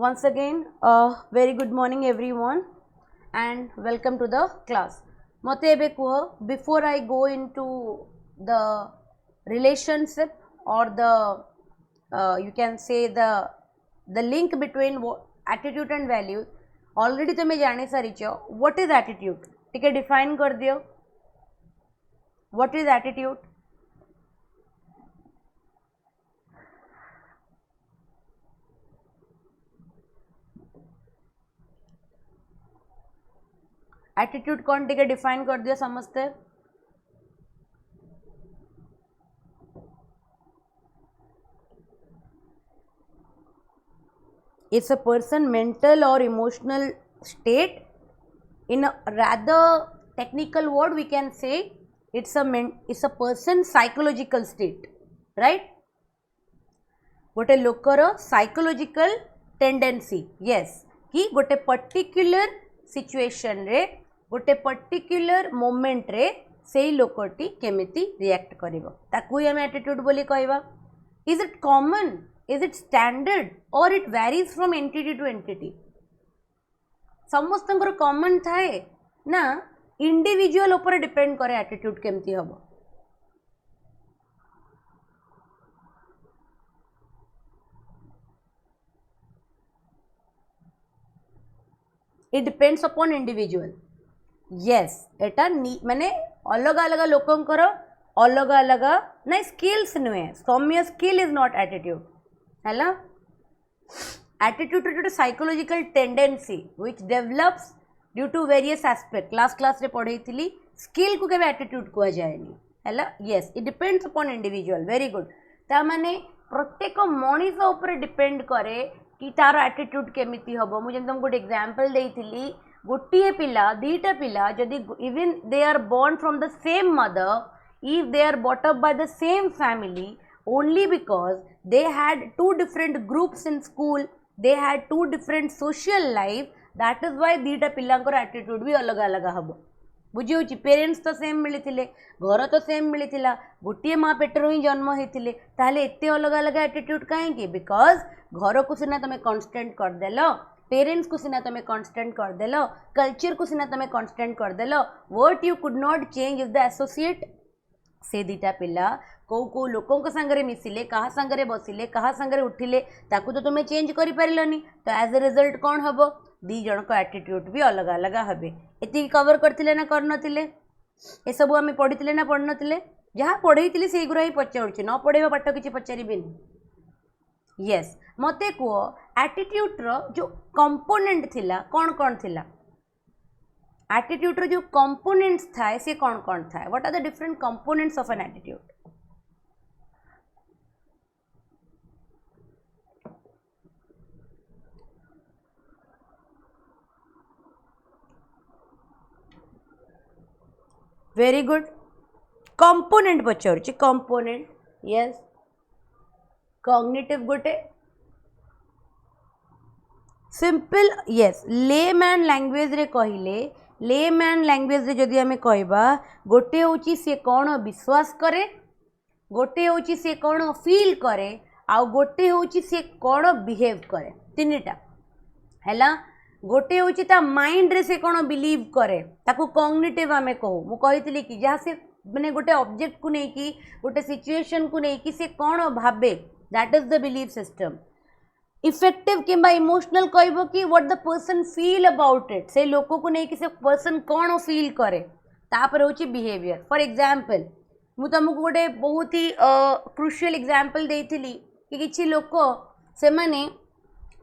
once again very good morning everyone and welcome to the class. मते एबे कुह before I go into the relationship or the you can say the link between attitude and values, already तुम्हें जाने सारी चो what is attitude, ठीक है, define कर दियो what is attitude. एटीट्यूड कौन टिके डिफाइन कर दिया समझते. इट्स अ पर्सन मेंटल और emotional state. In rather technical word we can say it's a person psychological state, right? गोटे लोकर psychological tendency, yes, कि गोटे particular situation रे गोटे पर्टिक्युलर मोमेंट रे से लोकटी केमिति रिएक्ट करिवो ताकू ही हमें एटीट्यूड बोली कहबा. Is it common, is it standard और it varies from entity to entity. समस्तंकर कॉमन थाए ना इंडिविजुअल ऊपर डिपेंड करे एटीट्यूड केमिति हबो. It depends upon individual. Yes एटा माने अलग अलग लोकंकर अलग अलग ना स्किल्स नुहे. सौम्य स्किल इज नॉट एटीट्यूड है. एटीट्यूड जो psychological tendency which develops due to various aspect. Last class रे पढ़ई थी स्किल को केबे एटीट्यूड कह जाएनी है. Yes it depends upon individual. Very good. ता माने प्रत्येक मनीष ऊपर डिपेंड करे कि तार एटीट्यूड केमिति हबो. मुझे तुमको गोटे एग्जांपल देइथिली. गोटे पिला दीटा पिला जदि even they are born from the same mother, if they are brought up by the same family, only because they had two different groups in school, they had two different social life, that is why दीटा पिलांकर attitude भी अलग अलग हबो. बुझी होची. Parents तो same मिलिथिले, घर तो सेम मिलिथिला, गोटे माँ पेटर ही जन्म होइथिले, ताहले एते अलग अलग एटीट्यूड काहेकि? बिकॉज घर को सिना तमे कांस्टेंट कर देलो, पेरेंट्स को सिना तमे कांस्टेंट कर देलो, कल्चर को सिना तमे कांस्टेंट कर देलो. What you could not change is the associate. से दीटा पिला कौ कौ लोकों संगे मिसिले, कहा संगे बसिले, कहा संगे उठिले, ताकू तो तुम्हें चेंज कर पारलनी. तो एज ए रिजल्ट कौन हम? दी जन को एटीट्यूड भी अलग अलग हे. ये कवर करते ना करनतिले? ये सब आम पढ़ी ना पढ़ नथिले? जहाँ पढ़ई से गुरा ही पचारूँ, न पढ़ेगा पाठ किसी पचारि. यस मते कह एटीट्यूड रो जो कंपोनेंट थिला कौन कौन थिला? एटीट्यूड रो जो कंपोनेंट्स थाए से कौन कौन थाए? What are the different components of an attitude? Very good. Component पचारूँ. Component yes. कॉग्निटिव गोटे सिंपल. यस लेमैन लैंग्वेज रे कहिले, लेमैन लैंग्वेज रे जदि आमे कहबा गोटे होची से कौन विश्वास करे, गोटे होची से कौन फील करे, आ गोटे होची से कौन बिहेव करे. तीनटा हैला. गोटे होची ता माइंड रे से कौन बिलीव करे ताकू कॉग्निटिव आमे कहू. मु कहितली कि जहाँ से माने गोटे ऑब्जेक्ट को नहीं कि गोटे सिचुएशन को नहीं कि से कौन भाबे, that is the belief system. Affective किंबा इमोशनल कहबो कि what the person feel about it. से लोको को नहीं कि से पर्सन कौन फील करे. तापर होची बिहेवियर. फॉर एग्जांपल मु तुमको गोटे बहुत ही क्रुशियल एग्जांपल देइथिली कि किछि लोक से माने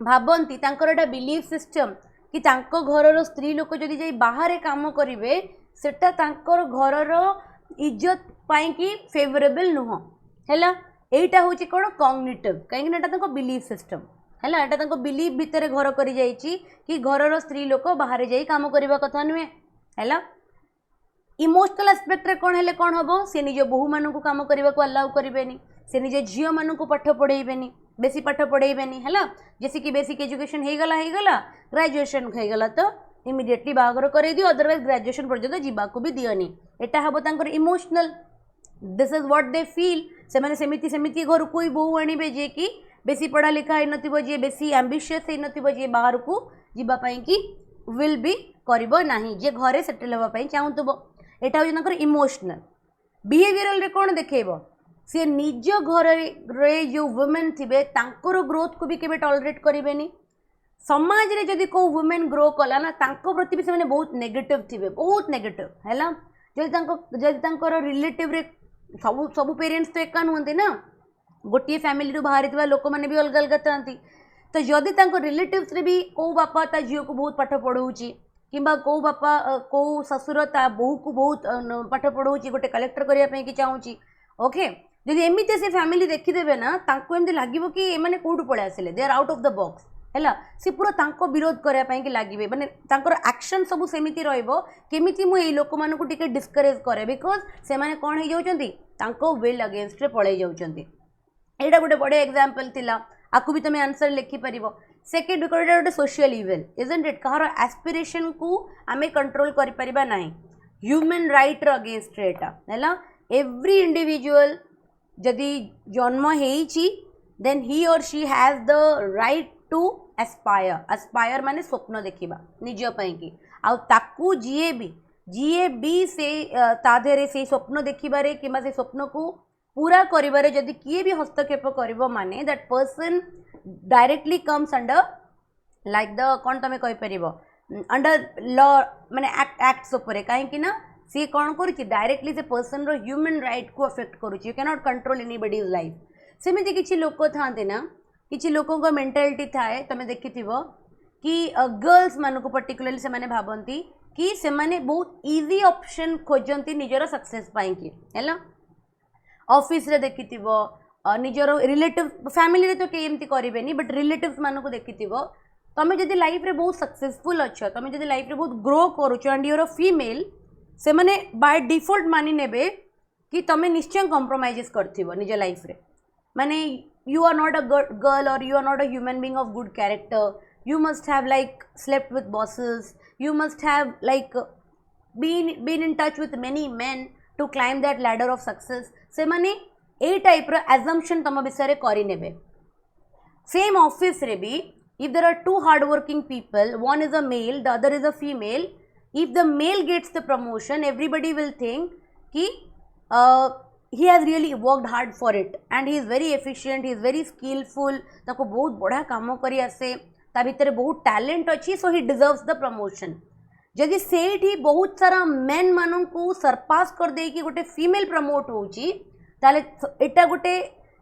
भाबंती तांकर एटा बिलीव सिस्टम कि तांको घरर स्त्री लोक जदि जाई बाहर काम करिवे सेटा तांकर घरर इज्जत पाई कि फेवरेबल नुह हैला. एटा होची कोन कॉग्निटिव. कहीं एटा तांको बिलीव सिस्टम हैला. एटा तांको बिलीव भितर घर करि जाईची कि घरर स्त्री लोक बाहर जाई काम करिबा कथा नुहे हैला. इमोशनल एस्पेक्ट रे कोन हेले कोन हबो? से निज बहु मानन को काम करिबा को अलाउ करिवेनी, से निज झियो मानन को पाठ पढेइबेनी, बेसी पाठ पढेइबेनी हैला. जैसे कि बेसिक एजुकेशन हे गला ग्रेजुएशन हे गला तो इमिडिएटली बागर करे दियो, अदरवाइज ग्रेजुएशन पर्यंत जीवा को भी दियोनी. एटा हबो तांकर emotional. This is what they feel. से माने सेमिति घर कोई बहु आणिबे जे कि बेसी पढ़ा लिखा है नथिबो जे बेसी एम्बिशियस है नथिबो जे बाहर को जीवा पई कि विल बी करिबो नाही जे घरे सेटल होबा पई चाहुतबो एटा हो जनकर इमोशनल बिहेवियरल रे कोन देखेबो से निज घर रे जो वुमेन थिबे तांकर ग्रोथ को भी केबे टॉलरेट करिवेनी समाज रे जदि को वुमेन ग्रो कला ना तांको प्रति भी से बहुत नेगेटिव थिबे बहुत नेगेटिव हैला जदि तांकर रिलेटिव रे सब सब पेरेंट्स तो एका नुहंती ना गोटे फैमिली रू बाहर थिबा लोक माने भी अलग अलग थांती तो जदि तांको रिलेटिव्स रे भी को बापा ता झियो को बहुत पाठ पढ़ाउची किंबा को बापा को ससुर ता बहु को बहुत पाठ पढ़ाउची गोटे कलेक्टर करिया पे कि चाहूची ओके जदि एमिते से फैमिली देखि देबे ना तांको एमती लागिवो कि एमाने कोठु पळे आसिले they are out of the box हैला सी पूरा तांको विरोध करिया पे कि लागिबे माने तांकर एक्शन सब सेमिति रहइबो केमिति मु एई लोक मानको टिके डिस्करेज करे बिकॉज से माने कोन हे जाउचंती तांको विल अगेंस्ट रे पळे जाउचंती एटा गोटे बड़े एग्जांपल थिला आपको भी तुम्हें आंसर लिखि परिबो सेकंड बिकॉज एटा गोटे social evil isn't it Kahar aspiration को आमे कंट्रोल करि परिबा नाही ह्यूमन राइट रो अगेंस्ट रे एटा हैला एवरी इंडिविजुअल जदि जन्म हेइची देन ही और she has the right to aspire माने स्वप्न देखिबा निज पई की आ ताकू जीए भी से ताधेरे से स्वप्न देखिबारे किबा से स्वप्न को पूरा करिबारे जदि किए भी हस्तक्षेप करिवो माने that person directly comes under like the कौन तुम कहीपर अंडर लॉ माने एक्ट्स उपरे कहीं ना सी कौन करुच्ची डायरेक्टली से पर्सन रो ह्यूमन राइट को अफेक्ट करुच्ची you can not control anybody's life सेमती किसी लोक था ना किसी लोकों मेंटालिटी थाए तुम देखि कि गर्ल्स मानक पर्टिकुलरली से माने भाबंती कि से माने बहुत इजी ऑप्शन खोजंती निजर सक्सेस पाई कि हैला ऑफिस रे देखिथिबो निजर रिलेटिव फैमिली रे तो के एमती करिवेनी बट रिलेटिव्स मानक देखिथिबो तमे जदि लाइफ रे बहुत सक्सेसफुल अच्छो तमे जदि लाइफ रे बहुत ग्रो करूचो एंड यूर अ फीमेल से माने बाय डिफॉल्ट मानि नेबे कि तमे निश्चय कॉम्प्रोमाइजेस करथिबो निज लाइफ रे माने you are not a girl or you are not a human being of good character you must have like slept with bosses you must have like been in touch with many men to climb that ladder of success से माने ए type रो assumption तम विषय करि नेबे same office रे भी if there are two hard working people one is a male the other is a female if the male gets the promotion everybody will think कि he has really worked hard for it and he is very efficient he is very skillful ताको बहुत बड़ा काम करी आसे ता भीतर बहुत टैलेंट अच्छी so he deserves the promotion जदि सेठी बहुत सारा मेन मानन को सरपास कर दे कि गोटे फीमेल प्रमोट होची ताले एटा गोटे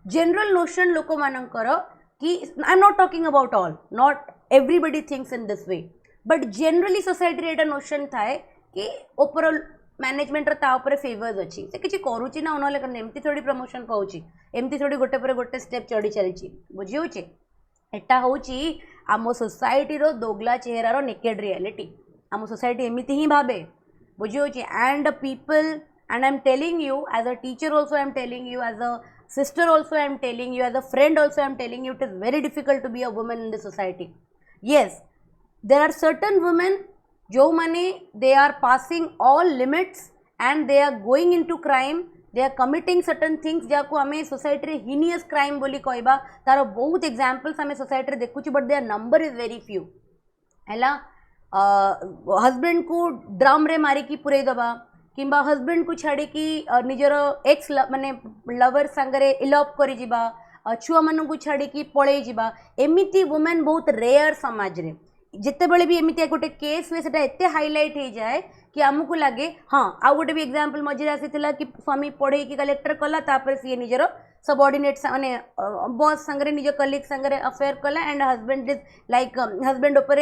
जनरल नोशन लोक मानकर कि I am not talking about all not everybody thinks in this way but generally society रे एटा नोशन थाए कि ओवरऑल मैनेजमेंट ता ऊपर फेवर्स अच्छी से किसी करूची ना उन्होंने करने एमती थोड़ी प्रमोशन पाउची एमती थोड़ी गोटे पर गोटे स्टेप चढ़ी चलची बुझी होची एटा होची आम सोसाइटी रो दोगला चेहरा रो नेकेड रियलिटी आम सोसाइटी एमती ही भाबे बुझी होची and people and I am telling you as a teacher also I am telling you as a sister also I am telling you as a friend also I am telling you it is very difficult to be a woman in the society yes there are certain women जो माने they are passing all limits and they are going into crime they are committing certain things जाको आमे society रे heinous crime बोली कहबा तार बहुत examples आमे सोसाइटी रे देखुची but there number is very few हैला हस्बैंड को ड्रम रे मारी की पुरे दबा किंबा हस्बैंड को छाड़ी की निजर एक्स माने लवर संगरे इलॉप करी जिबा छुआ मानू को छाड़ी की पळेई जिबा एमिती वुमेन बहुत रेयर समाज रे जिते बड़े भी एमती गोटे केस हुए से एत हाइलाइट हो जाए कि आमको लगे हाँ आउ गोटे भी एग्जांपल मझे आसी कि स्वामी पढ़े कि कलेक्टर कला तापर सी निजर सबऑर्डिनेट माने बॉस संगरे निज कलीग संगरे अफेयर कला and husband is like husband ऊपर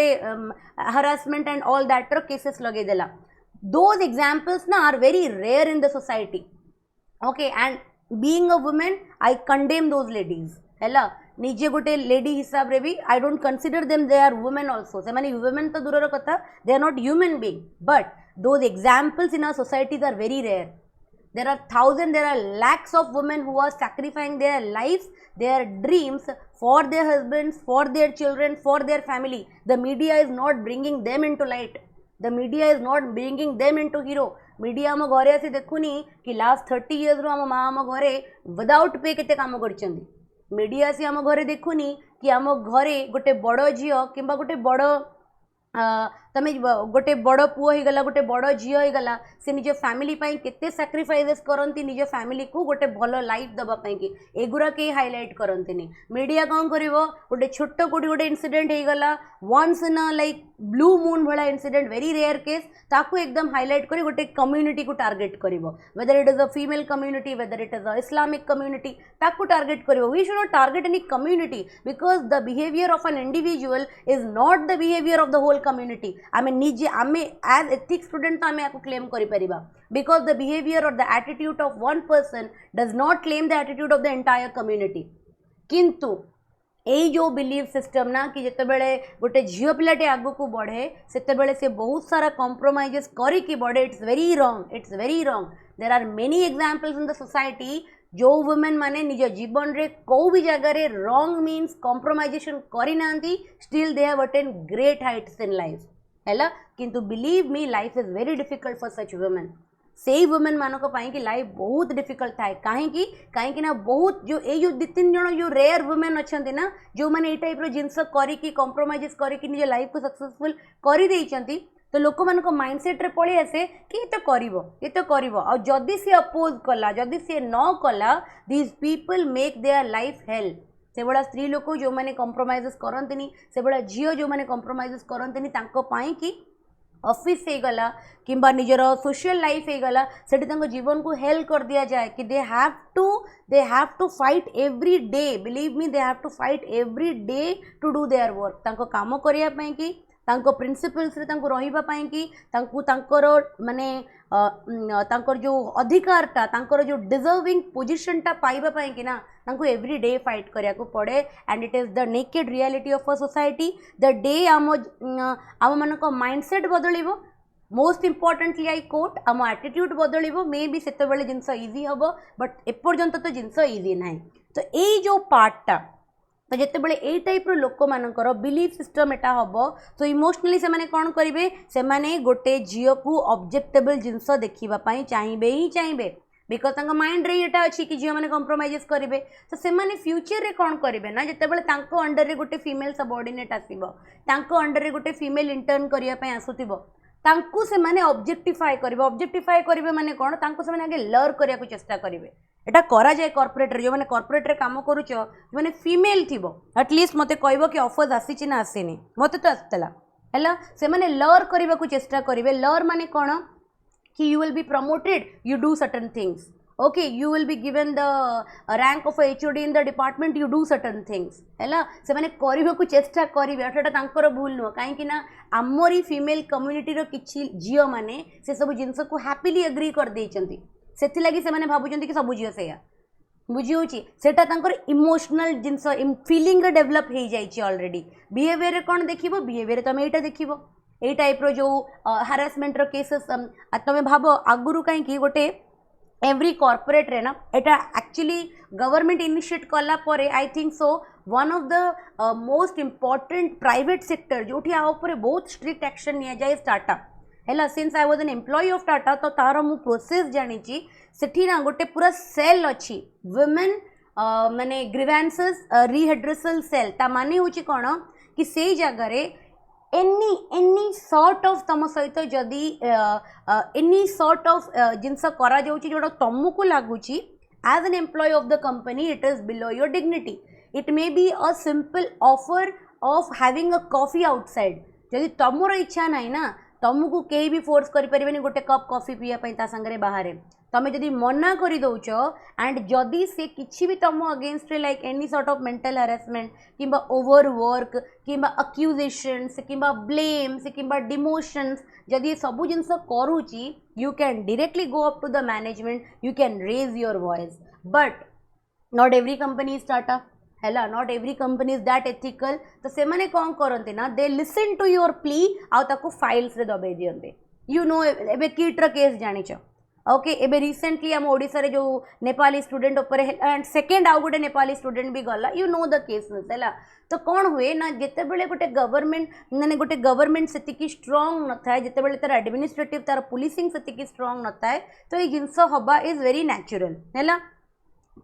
हरासमेंट एंड ऑल दैट रो केसेस लगे देला दोज एग्जांपल्स ना are very rare in the society okay and being a women I condemn those ladies हैला निजे गोटे लेडी हिसाब रे भी I don't consider them they are women also से माने वुमेन तो दूर कथा they are not human being but those examples in our societies are very rare there are thousand there are lakhs of women who are sacrificing their lifes their dreams for their husbands for their children for their family the media is not bringing them into light the media is not bringing them into hero media आम घरे आसी देखुनी कि last 30 years रो आम माँ आम घरे without pay केते काम करछंदी मीडिया सी आम घरे देखुनी कि आम घरे गोटे बड़ झील कि गोटे बड़ तमें गोटे बड़ पुओ हो गला गोटे बड़ झील हो गला से निज फैमिली केते सैक्रिफाइसेस करती निज फैमिली को गोटे भल लाइफ दवापाई कि एगुरा कहीं हाईलाइट करती मीडिया कौन कर गोटे छोट कोटी गोटे इनसीडेंट हो गला once in like blue moon भाया इनसीडेंट वेरी रेयर केस ताकू एकदम हाईलाइट कर गोटे कम्युनिटी को टार्गेट कर whether it is a female community whether it is a Islamic community ताकू टार्गेट कर we should not target any community because the behaviour of an individual is not the behaviour of the whole community आम निजे आम as ethic student तो आम आपको claim कर because the behaviour और the attitude of one person does not claim the attitude of the entire community किंतु यही जो बिलीव सिस्टम ना कि जितेबले गोटे झील पिलाटे आग को बढ़े से बहुत सारा कॉम्प्रोमाइजेस करी बढ़े it's very wrong there are many examples in the society जो वुमेन माने निज जीवन रे को भी जगह रॉन्ग मीन्स कॉम्प्रोमाइजेशन करी नांती still they have attain great heights in life हैला किंतु believe me life is very difficult for such women से वुमेन मानक कि लाइफ बहुत डिफिकल्ट थाए कहीं ना बहुत जो ये दु तीन जन जो रेयर वुमेन अच्छा ना जो मैंने ये टाइप जिनस करी कॉम्प्रोमाइज करके निज लाइफ को सक्सेसफुल कर देइचंती तो लोक मान माइंडसेट रे पड़े आसे कि ये तो करिवो आ जदि सी अपोज कला जदि सी न कला these people make their life hell से भाया स्त्री लोक जो मैंने कॉम्प्रोमाइजेस करंतनी से भाया झील जो मैंने कॉम्प्रोमाइजेस करंतनी तांको पाई कि ऑफिस हो गला कि निजर सोशल लाइफ हो गला से जीवन को हेल्प कर दिया जाए कि they have to fight every day believe me they have to fight every day to do their work तांको काम करने कि तांको प्रिंसिपल्स रे तांको रहिबा पाई कि तांको तांकर माने तांकर जो अधिकारटा तांकर जो डिजर्विंग पोजीशनटा पाइबा पाई कि ना तांको एवरी डे फाइट करिया को पड़े and it is the naked reality of a society the day आम मानक माइंडसेट बदलिबो मोस्ट इम्पोर्टेंटली आई कोट आम एटीट्यूड बदलिबो मे बी सेतेबेले जिनस इजी हबो बट एपर्यंत तो जिनस इजी नाही तो एई जो पार्टटा तो जिते बड़े यही टाइप लोक मानकर बिलीफ सिस्टम एटा हम तो इमोशनली से माने कौन करेंगे से माने गोटे झील को ऑब्जेक्टेबल जिनस देखापी चाहिए ही चाहिए बिकज माइंड रे ये अच्छी कि झील मैंने कॉम्प्रोमाइजेस करेंगे तो से माने फ्यूचर रे कौन करेंगे ना जिते बड़े अंडर रे गोटे फीमेल सबऑर्डिनेट आसो अंडर रे गोटे फीमेल इंटर्न करने आसुथिबो तांकु से माने ऑब्जेक्टिफाई करेंगे माने कौन तांकु से माने आगे लर्न करने को चेष्टा करेंगे एटा करा जाए कॉर्पोरेट जो मैंने कॉर्पोरेट रे काम करूच जो मैंने फीमेल थी एटलिस्ट मते कहबो कि ऑफर्स आसी ना आसेनी मते तो आसला हैला से माने लर्न करने को चेष्टा करेंगे लर्न माने कौन कि you will be promoted you do certain things okay you will be given the rank of HOD in the department you do certain things हैला से माने करबा को चेष्टा करिवे एटा तांकर भूल नुह कहीं ना आमरी फीमेल कम्युनिटी रो किछि झील माने से सब जिनस को हैप्पीली एग्री कर देइचंती सेथि लागि से माने भाबुचंती कि सब झील सेया बुझी होची सेटा तांकर इमोशनल जिनस फीलिंग रे डेवलप हो जाइछि ऑलरेडी बिहेवियर रे कोन देखिबो बिहेवियर तमे एटा देखिबो ए टाइप रो जो हारासमेंट रो केसेस तमे भाबो आगुरु कहीं गोटे एवरी कॉर्पोरेट रे ना एटा एक्चुअली गवर्नमेंट इनिशिएट कला परे I think so one of the most important private sector जो आ बहुत स्ट्रिक्ट एक्शन नि जाए टाटा है since I was an employee of Tata तो तार मु प्रोसेस जानी सेठी ना गोटे पूरा सेल अच्छी वुमेन माने ग्रीवेंसेस रिहेड्रेसल सेल ता माने होची कोन कि से जगह रे एनी सॉर्ट ऑफ तुम सहित जदि एनी सॉर्ट ऑफ जिनस करा जाउची जोटा तुमको लगुच as an employee of the company it is below your dignity it may be a simple offer of having a coffee outside जदि तुमर इच्छा ना ना तुमको कहीं भी फोर्स करें गोटे कप कॉफी पीवाई सांगे बाहर तुम जदि मना कर दौच एंड जदि से किसी भी तुम against like any sort of mental harassment कि ओवर वर्क कि अक्यूजेशंस कि ब्लेम्स कि डिमोशंस जदि ये सब जिनस करुच्ची you can directly go up to the management you can raise your voice but not every company is Tata है not every company is that ethical तो से मैंने कौन करते ना they listen to your plea आउ फाइल्स रे दबाई दियंते यू नो एबे किट्र केस जानिच ओके एबे रिसेंटली आम ओडिसा रे जो नेपाली स्टूडेंट ऊपर एंड सेकेंड आउ गोटे नेपाली स्टूडेंट भी गला यू नो द केसेस है तो कौन हुए ना जिते बड़े गोटे गवर्नमेंट माने गोटे गवर्नमेंट से स्ट्रांग न थाए जिते बड़े तार एडमिनिस्ट्रेटिव तार पुलिसिंग से स्ट्रांग न थाए तो ये जिनस हवा इज वेरी नेचुरल है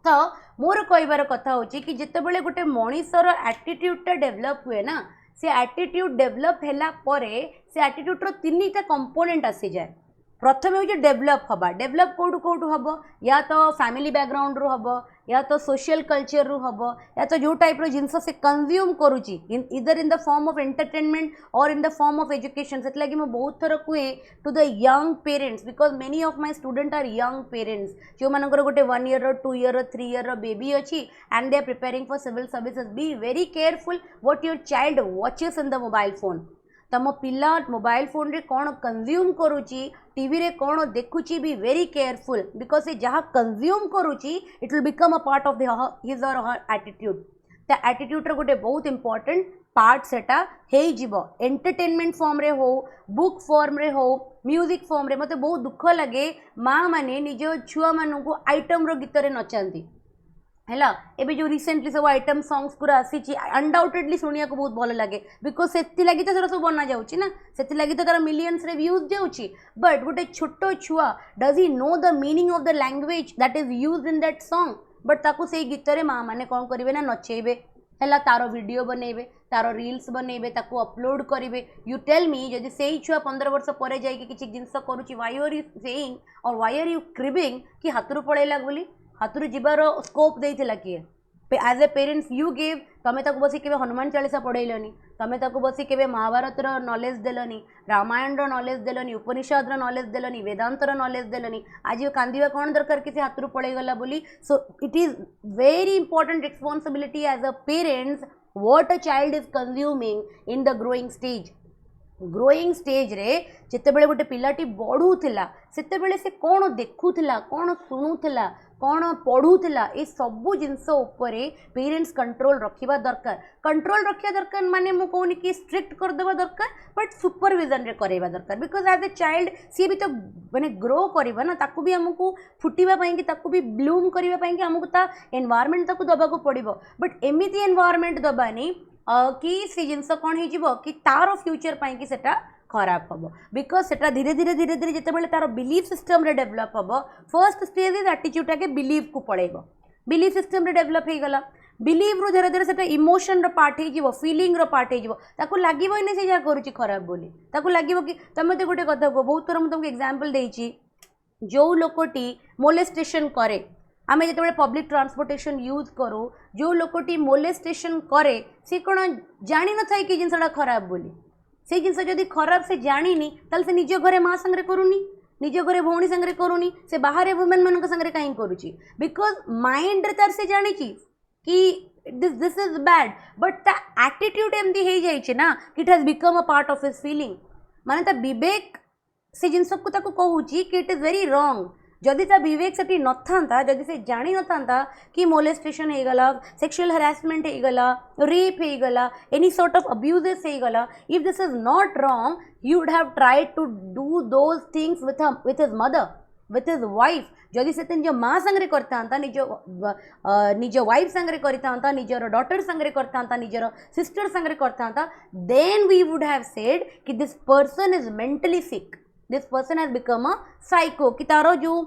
तो मोर कहबार कथा होची कि जितेबले गोटे मनीषर एटीट्यूडटा डेभलप हुए ना से एटीट्यूड डेभलप हैला परे से एटीट्यूड रो तीनटा कंपोनेंट आसी जाए प्रथम हूँ डेभलप हवा डेभलप कौटू कौटू हम या तो फैमिली बैकग्राउंड रू हम या तो सोशल कल्चर रू हम या तो जो टाइप जिनस से कंज्यूम करुच्ची इधर in the form of entertainment और in the form of education से लगी मैं बहुत थर कहे to the young parents because many of my student are young parents जो मानकर गोटे 1 year 2 year 3 year बेबी अच्छी and they are preparing for civil services be very careful what your child watches in the mobile phone तम पिला mobile phone रे कौन consume करुच्ची TV रे कौन देखुची बी वेरी केयरफुल बिकॉज से जहाँ कंज्यूम करुच्ची it will become a part of his or her attitude ता एटीट्यूड रे गोटे बहुत इंपॉर्टेंट पार्ट सेटा हे जीवो एंटरटेनमेंट फॉर्म रे हो बुक फॉर्म रे हो म्यूजिक फॉर्म रे मते बहुत दुख लगे माँ माने निज छुआ मानू को आइटम रो गीत रे नचांती है एबे जो रिसेंटली सब आइटम सॉन्ग्स पूरा आसी अनडाउटेडली शुणा को बहुत भल लगे बिकॉज से लगी तो सब बना जाऊँगी ना से लगी तो तार मिलियंस रे व्यूज जाऊँगी बट गोटे छोट छुआ does he know the meaning of the language that is used in that song but ताकू से गीत रे माँ मैंने कौन करेंगे ना नचेबे है तार वीडियो बनइबे तार रील्स बनइबे ताकू अपलोड करेंगे यू टेल मी जदि से छुआ 15 वर्ष पर जाकि किसी जिनस करुच्ची व्हाई आर यू सेइंग और व्हाई आर यू क्रिबिंग कि हाथरू पड़ेला बोली हाथरू जीवार स्कोप देइथिला किए as a parents you give तमें ताको बसी केबे हनुमान चालीसा पढ़ेलनी तमें ताको बसी केबे महाभारत नॉलेज देलनी रामायण नॉलेज देलनी उपनिषद नॉलेज देलनी वेदांत नॉलेज देलनी आज कांदिबा कौन दरकार किसी हाथरू पड़ेगला बोली so it is very important responsibility as a parents what a child is consuming in the growing stage रे जितेबले गोटे पिलाटी बढ़ुला सेतेबले से कौन देखुला कौन शुणुला कौन पढ़ुला ये सबू जिनस पेरेंट्स कंट्रोल रखा दरकार माने मु कहूनी कि स्ट्रिक्ट करदेवा दरकार बट सुपरविजन रे करवा दरकार बिकॉज एज ए चाइल्ड सी भी तो माने ग्रो करवा ना ताकू भी आमको फुटापी कि ताकू भी ब्लूम करने कि आमको ता एनवायरनमेंट ताकू दबाक पड़ो बट एमती एनवायरनमेंट दबानी कि सी जिनस कौन हो कि तार फ्यूचर पाई कि सेटा खराब हम बिकज से धीरे धीरे धीरे धीरे जिते तार बिलीफ सिस्टम रे डेभलप हम फर्स्ट स्टेज इज एटीट्यूड आगे बिलीव को पड़ेगा बिलीफ सिस्टम रे डेभलप हो गला बिलीव रू धीरे धीरे से इमोशन पार्ट हो फिलिंग पार्ट हो लगे ही से जहाँ करुच्ची खराब बोली लगे कि तुम मत गोटे कथा कह बहुत थर मुझे तुमको एग्जांपल देती जो लोकटी मोलेस्टेशन करे आमे जिते पब्लिक ट्रांसपोर्टेशन यूज करूँ जो लोकटी मोलेस्टेशन करे सी कौन जानी न था कि जिनसा खराब बोली से जिनस जदि खराब से जानी ताल से निज घरे माँ सांगे करूनी निज घरे भौणी सांगे करूनी से बाहर वुमेन मान सांगे कहीं करुच्ची बिकज माइंड रे तार से जानी कि दिस इज बैड बट ता एटीट्यूड एमती हो जाइए ना कि it has become a part of his feeling माने ता विवेक से जिनस को ताको कहूची कि इट इज वेरी रॉन्ग जदि ता विवेक से न था जदि से जानी न था कि मोलेस्टेशन हो गला सेक्सुअल हरासमेंट हो गला रेप हो गला एनी सॉर्ट ऑफ अब्यूजेस हो गला if this is not wrong you would have tried to do those things with his mother with his wife जदि से निज माँ सांगे करता निज वाइफ सांगे करता निजर डॉटर सांगे करता निजर सिस्टर सांगे करता then we would have said कि this person is mentally sick this person has become a psycho कि तार जो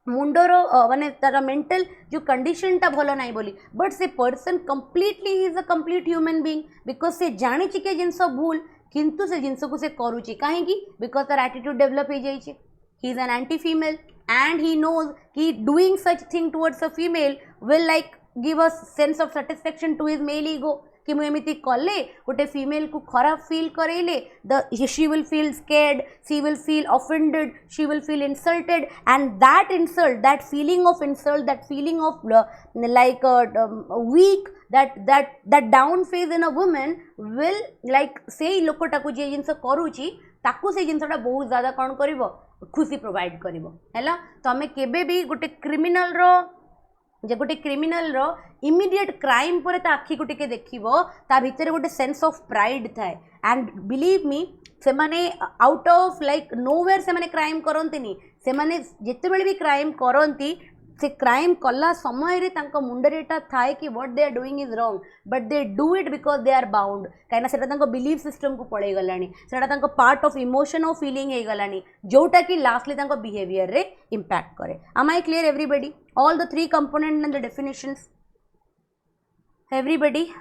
मुंडर माने तार मेंटल जो कंडीशन टा भलो नहीं बोली बट से person completely is a complete human being because से जानी के जिनस भूल किंतु से जिनस को से करुच्ची कहीं बिकॉज तार एटीट्यूड डेभलप हो जाइए he is an anti female and he knows कि doing such thing towards a female will like give a sense of satisfaction to his male ego कि मुझे कले गोटे फीमेल को खराब फील करेले she will feel scared she will feel offended she will feel insulted and that insult that feeling of insult that feeling of like weak that down phase in a woman will like से लोकटा को जे जिनस करूची ताकू से जिनसटा बहुत ज़्यादा कौन करिवो खुशी provide करिवो हैला तमे केबे भी गोटे क्रिमिनल रो जे गोटे क्रिमिनल रो इमिडिएट क्राइम पर ता आखि को टिके देखिवो ता भितर गोटे सेंस ऑफ प्राइड थाए एंड बिलीव मी से माने आउट ऑफ लाइक नोवेयर से माने क्राइम करंतिनी से माने जेते बेले भी क्राइम करंती से क्राइम कला समय रे तांको मुंडरे एटा थाए कि what they are doing is wrong but they do it because they are bound कहीं सेटा तांको बिलीफ सिस्टम को पड़े गलानी सेटा तांको पार्ट ऑफ इमोशन और फीलिंग हे गलानी जोटा कि लास्टली तांको बिहेवियर रे इंपैक्ट करे am I clear everybody all the three components and the definitions everybody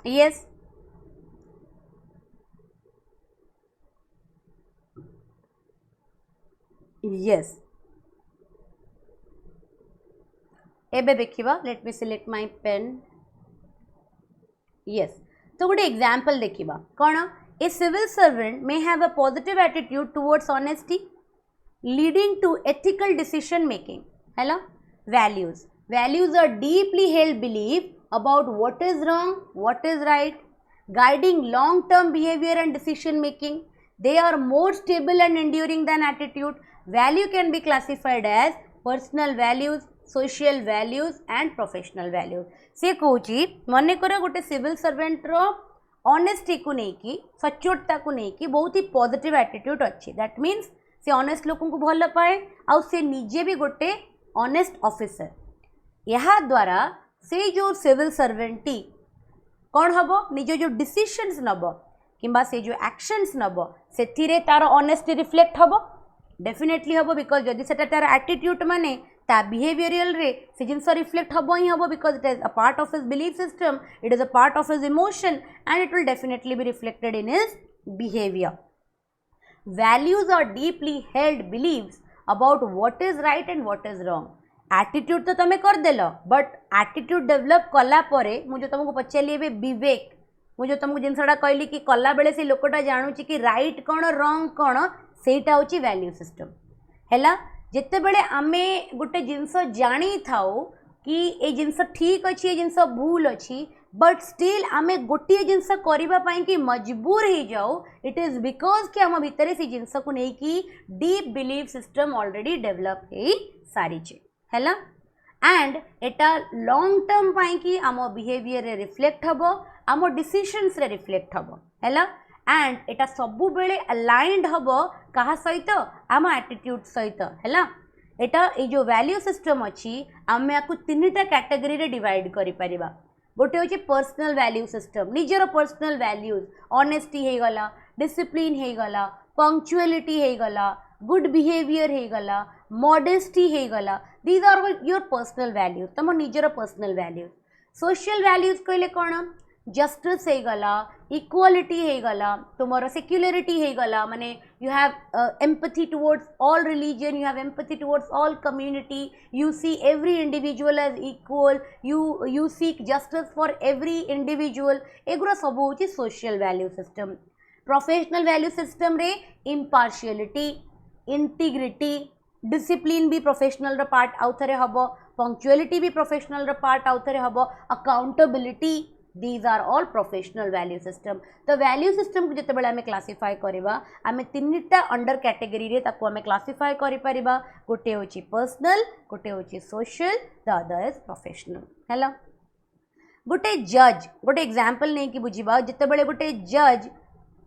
yes yes एबे देखिबा let me select my pen yes तो गोटे एग्जांपल देखिबा कोन ए civil servant may have a positive attitude towards honesty leading to ethical decision making hello values are deeply held belief about what is wrong what is right guiding long term behavior and decision making they are more stable and enduring than attitude value can be classified as personal values social values and professional values से कहूची मन कर गोटे civil servant रो honesty को नहीं कि सच्चोटता को नहीं कि बहुत ही पॉजिटिव एटीट्यूड अच्छी दैट मीन्स से ऑनेस्ट लोगों को भल पाए आउ से निजे भी गोटे ऑनेस्ट ऑफिसर या द्वारा से जो सिविल सर्वेंटी कौन हम निज जो डिसीजंस नब किंबा से जो एक्शंस नब से तार ऑनेस्टी रिफ्लेक्ट हम डेफिनेटली हम बिकज जदि से तार एटीट्यूड माने ता बिहेवियरल रे से जिनस रिफ्लेक्ट हम ही हम because it is a part of his belief system it is a part of his emotion and it will definitely be reflected in his behaviour values are deeply held beliefs about what is right and what is wrong attitude तो तुम्हें कर देल but attitude develop कला परे मुझे तुमको पचारि ए विवेक मुझे तुमको जिनसा कहली कि कला बेले से लोकटा जानूची कि राइट कौन रॉन्ग कौन सेटा होची वैल्यू सिस्टम हैला जिते बेले आमे गोटे जिनस जानी थाओ कि ए जिनस ठीक अच्छी ए जिनस भूल अच्छी बट स्टिल आमे गोटे जिनस करबा पई कि मजबूर हो जाओ इट इज बिकॉज कि आम भितर से जिनस को नहीं कि deep belief system already develop हो सारी हैला एंड एटा लॉन्ग टर्म पाई कि आम बिहेवियर रे रिफ्लेक्ट हबो आम डिसीजंस रे रिफ्लेक्ट हबो हैला एंड एटा सबु बेले अलाइंड हबो कहा सहित आम एटीट्यूड सहित हैला एटा ए जो वैल्यू सिस्टम अच्छी आम या तीनटा कैटेगरी रे डिवाइड करि परिबा गोटे होची पर्सनल वैल्यू सिस्टम निजर पर्सनल वैल्यूज ऑनेस्टी हे गला डिसिप्लिन हे गला पंक्चुअलिटी हे गला गुड बिहेवियर हे गला मॉडेस्टी हे गला these are your personal values तुम निजर पर्सनल वैल्यूज सोशल वैल्यूज कहले कौन जस्टिस हे गला इक्वालिटी हे गला तुमर सेक्युलरिटी हे गला माने you have empathy towards all religion you have empathy towards all community you see every individual as equal you seek justice for every individual एगुरा सब होची social value system professional value system रे impartiality integrity discipline भी professional रा part आउ थरे हबो punctuality भी professional रा part आउ थरे हबो accountability these are all professional value system तो value system को जते बेले हमें क्लासिफाई करबा हमें तीनटा अंडर कैटेगरी रे ताको हमें क्लासिफाई करि परिबा गोटे होची पर्सनल गोटे होची social the other is professional hello गोटे जज गोटे एग्जांपल नहीं कि बुझीबा जते बेले गोटे जज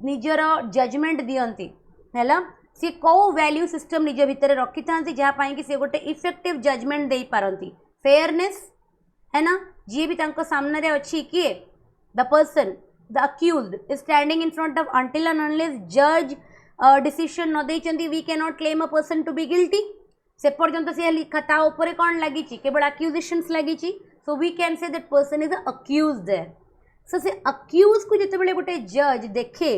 निजर जजमेंट दियंती हैला सी को वैल्यू सिस्टम निज भितर रखि थांती जहा पाई कि से गोटे इफेक्टिव जजमेंट देई पारंती फेयरनेस है ना जी भी तांको सामने रे अच्छी किए the person the accused is standing in front of until and unless जज डिसीजन न देइचंती we can not claim a person to be guilty से पर्यंत से खाता ऊपर कौन लगी केवल अक्यूजेशंस लगी so we can say that person is accused there so से अक्यूज को जिते बेले गोटे जज देखे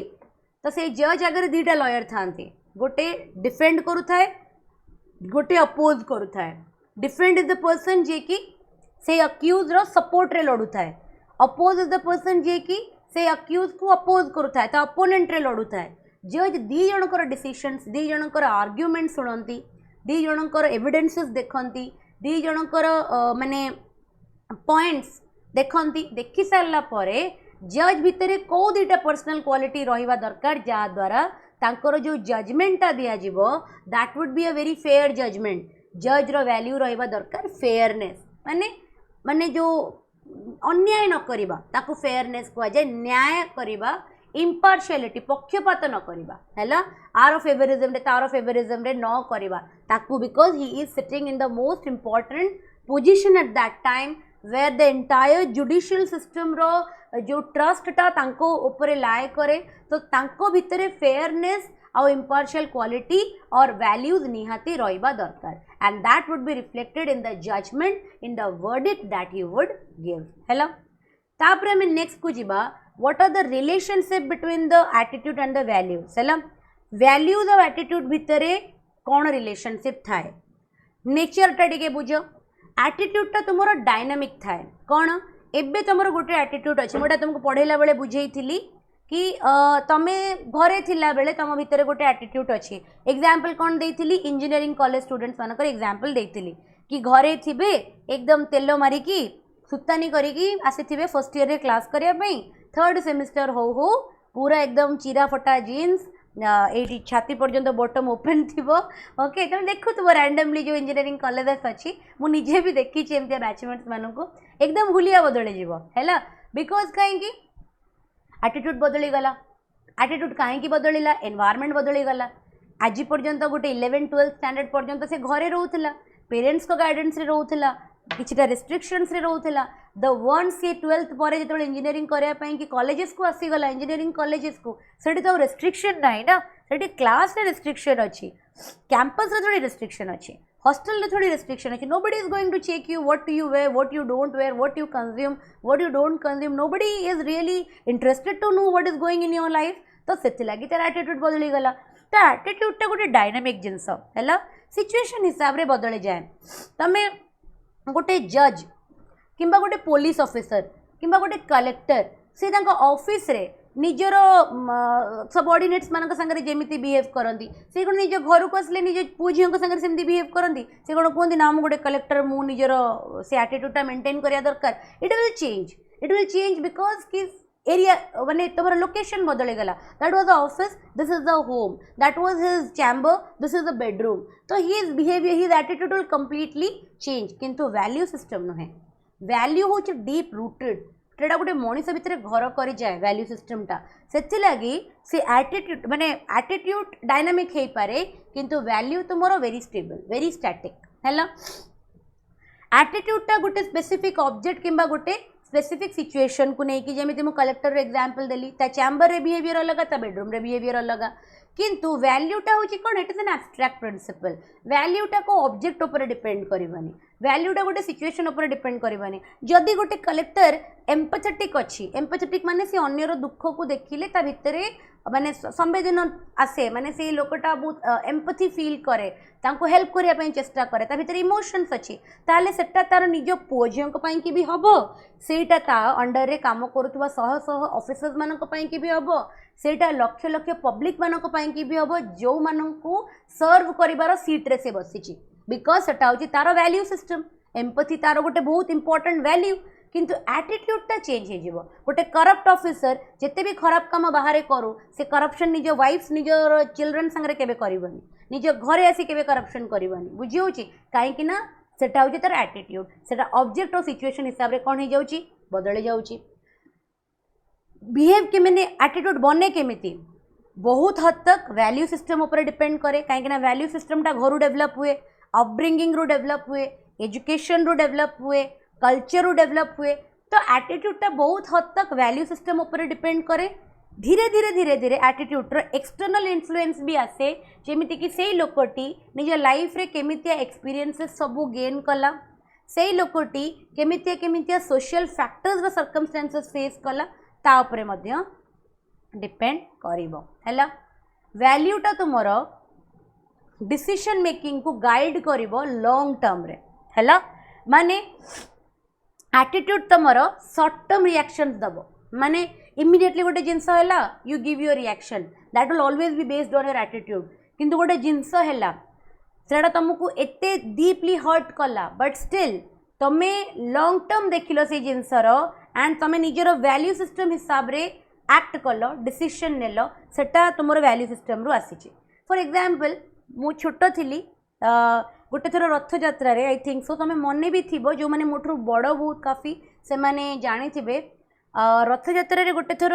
तो से जज आगे दुईटा लॉयर थांती गोटे डिफेंड करुथाए गोटे अपोज करुथाए डिफेंड इज द पर्सन जे कि से अक्यूज रो सपोर्ट रे लड़ू थाए अपोज इज द पर्सन जे कि से अक्यूज को अपोज करू थाए तो अपोनेंट रे लड़ू थाए जज दी जनकर डिसीजंस दी जनकर आर्ग्युमेंट सुनती दी जनकर एविडेंसेस देखती दी जनकर माने पॉइंट्स देखती देखि सारला परे जज भितर कौ दुईटा पर्सनल क्वालिटी रहिबा दरकार जा द्वारा तांकर जो जजमेंटा दिया जिवो that would be a very fair judgment जज रो वैल्यू रहिबा दरकार फेयरनेस माने माने जो अन्याय न करिबा ताको फेयरनेस को जाय न्याय करिबा इम्पार्शियलिटी पक्षपात न करवा है आर फेवरिज्म रे तार फेवरिज्म रे न करवा ताकू because he is sitting in the most important position at that time where the entire judicial system रो जो ट्रस्ट टा तांको ऊपर लाए करे तो तांको भितरे फेयरनेस और इम्पार्शियल क्वालिटी और वैल्यूज निहाती रहिबा दरकार and that would be reflected in the judgment in the verdict that he would give हैला तापर हमें नेक्स्ट को जीवा what are the relationship between the attitude and the values हैला वैल्यूज और एटीट्यूड भितरे कौन रिलेशनशिप थाए नेचर टा टिके बुझ एटीट्यूड टा तुमरो डायनामिक थाए कौन एबे तुमरो गोटे एटीट्यूड अछि मोटा तुमको पढ़ेला बेले बुझेइथिली कि तमे घरे थिला बेले तम भितर गोटे एटीट्यूड अच्छी एग्जाम्पल कौन देइथिली इंजीनियरिंग कॉलेज स्टूडेंट्स मानकर एग्जाम्पल देइथिली कि घरे थिबे एकदम तेल मारिकी सुतानी करिकी आसीथिबे फर्स्ट ईयर रे क्लास करिया पई थर्ड सेमिस्टर हो पूरा एकदम चिरा फटा जीन्स एटी छाती पर्यंत बॉटम ओपन थिबो ओके तुम देखुथबो रैंडमली जो इंजीनियरिंग कॉलेजेस अच्छी मु निजे भी देखी एमती बैचमेट्स मानक एकदम हुलिया बदले जीवो हैला बिकॉज कहीं एटीट्यूड बदली गला एटीट्यूड कहीं बदलिला एनवायरनमेंट बदली गला आज पर्यंत गोटे 11-12 स्टैंडर्ड पर्यंत से घरे रोला पेरेंट्स को गाइडेंस रे रोला किछटा रेस्ट्रिक्शंस रे रोला द वन से 12th पर जो इंजीनियरिंग करने कि कॉलेजेस को आसीगला इंजीनियरिंग कॉलेजेस को सेठी तो रेस्ट्रिक्शन नहीं ना सेठी क्लास रे रेस्ट्रिक्शन अच्छी कैंपस रे थोड़ी रेस्ट्रिक्शन अच्छी हॉस्टल रे थोड़ी रेस्ट्रिक्शन अच्छी nobody is going to check you what you wear what you don't wear what you consume what you don't consume nobody is really interested to know what is going in your life तो से लगी तार attitude बदली गला तो attitude टा गोटे dynamic जिनस है सिचुएशन हिसाब रे बदली जाए तमें गोटे जज किंबा गोटे पुलिस ऑफिसर किंबा गोटे कलेक्टर से ऑफिस रे निजर सबऑर्डिनेट्स मान संगे जमी बिहेव करती से कौन निज घर को आसले निज पु झी संगे सेमती बिहेव करती से कौन कहते ना गोटे कलेक्टर मु निजर से एटीट्यूडटा मेंटेन करिया दरकार इट विल चेंज बिकॉज कि एरिया माने तुम्हारा लोकेशन बदली गला that was the office this is the home that was his chamber this is the bedroom तो his behaviour his attitude will completely change किंतु वैल्यू सिस्टम नुहे value हूँ deep rooted सेटा गोटे मनीष भितर घर कर जाए वैल्यू सिस्टमटा से लगी से एटीट्यूड माने एटीट्यूड डायनामिक हो पारे किंतु वैल्यू तुमरो वेरी स्टेबल वेरी स्टैटिक हैला एटीट्यूडटा गोटे स्पेसिफिक ऑब्जेक्ट किंबा गोटे स्पेसिफिक सिचुएशन को नहीं कि जमी मुझे कलेक्टर एग्जांपल देली ता चैम्बर रे बिहेवियर अलग ता बेडरूम रे बिहेवियर अलग किंतु वैल्यूटा हूँ कौन it is an abstract principle वैल्यूटा को ऑब्जेक्ट उपर डिपेंड करवानी वैल्यूटा गोटे सिचुएशन उपर डिपेंड करवानी जदि गोटे कलेक्टर एम्पैथेटिक अच्छी एम्पैथेटिक माने से अन्यर दुख को देखिले ता भितरे माने संवेदन आसे माने से लोकटा बहुत एम्पैथी फील करे तांको हेल्प करिया पई चेष्टा करे ता भितर इमोशंस अच्छी ताले सेटा तार निज पुओ झियों पई कि भी हबो सेटा ता अंडर रे काम करूथबा शह शह ऑफिसर्स मानक पई कि भी हबो सेटा लक्ष लक्ष पब्लिक मानक पई कि भी हबो जो मानकू सर्व करिवार सीट रे से बसिची बिकॉज सेटा होची तार वैल्यू सिस्टम एम्पैथी तार गोटे बहुत इंपोर्टेंट वैल्यू किंतु एटीट्यूडटा चेंज हो जिवो गोटे करप्ट ऑफिसर जिते भी खराब काम बाहर करू से करप्शन निज वाइफ्स निज चिल्ड्रन संगे केबे करबनी निज घरे आसी केबे करप्शन करबनी बुझी होची काहे ना सेटा होची तार एटीट्यूड सेटा ऑब्जेक्ट और सिचुएशन हिसाब रे कोन हो जाउची बदली जाउची बिहेव के मैंने एटीट्यूड बने केमिति बहुत हद तक वैल्यू सिस्टम ऊपर डिपेंड करे कहीं वैल्यू सिस्टमटा घर डेवलप हुए अपब्रिंगिंग रू डेवलप हुए एजुकेशन रू डेवलप हुए कल्चर रू डेवलप हुए तो एटीट्यूडटा बहुत हद तक वैल्यू सिस्टम ऊपर डिपेंड करे धीरे धीरे धीरे धीरे एटीट्यूड एक्सटर्नल इन्फ्लुएंस भी आसे जेमिति कि सेई लोकटी निज लाइफ रे केमितिया एक्सपीरियंसेस सबू गेन कला सेई लोकटी केमितिया सोशल फैक्टर्स व सर्कमस्टेंसेस फेस कला ता उपरे मध्य डिपेंड करिवो हैला वैल्यूटा तुमर डिसीजन मेकिंग को गाइड करिवो लॉन्ग टर्म रे हैला माने एटीट्यूड तुमर शॉर्ट टर्म रिएक्शंस दबो माने इमिडिएटली गोटे जिनस हैला you give your reaction that will always be based on your attitude किंतु गोटे जिनस हैला सेटा तुमको एते डीपली हर्ट कला बट स्टिल तमे लॉन्ग टर्म देखिलो से जिनसर एंड तमे निजर वैल्यू सिस्टम हिसाब रे एक्ट कल डिसीजन नेल सेटा तुमर वैल्यू सिस्टम रू आसी फॉर एग्जांपल मु छोट थी गोटे थर रथ यात्रा आई थिंक सो तुम मन भी थी जो मैंने मोठू बड़ बहुत काफी से माने जानी थे रथ यात्रा गोटे थर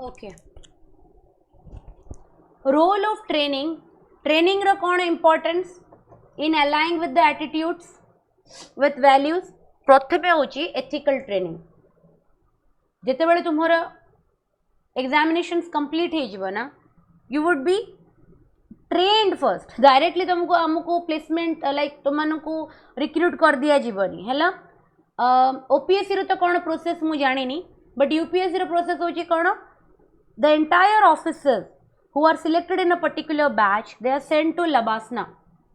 ओके रोल ऑफ ट्रेनिंग रो कौन importance in aligning with the attitudes with values प्रथम होची एथिकल ट्रेनिंग जिते बड़े तुम्हारा एग्जामिनेशंस कंप्लीट हो जीव ना you would be trained first directly तुमको आमको प्लेसमेंट लाइक तुमको रिक्रूट कर दिया जीवनी है ओपीएससी रो तो कौन प्रोसेस मु जानी बट यूपीएससी रो प्रोसेस होची कौन the entire officers who are selected in a particular batch they are sent to LBSNAA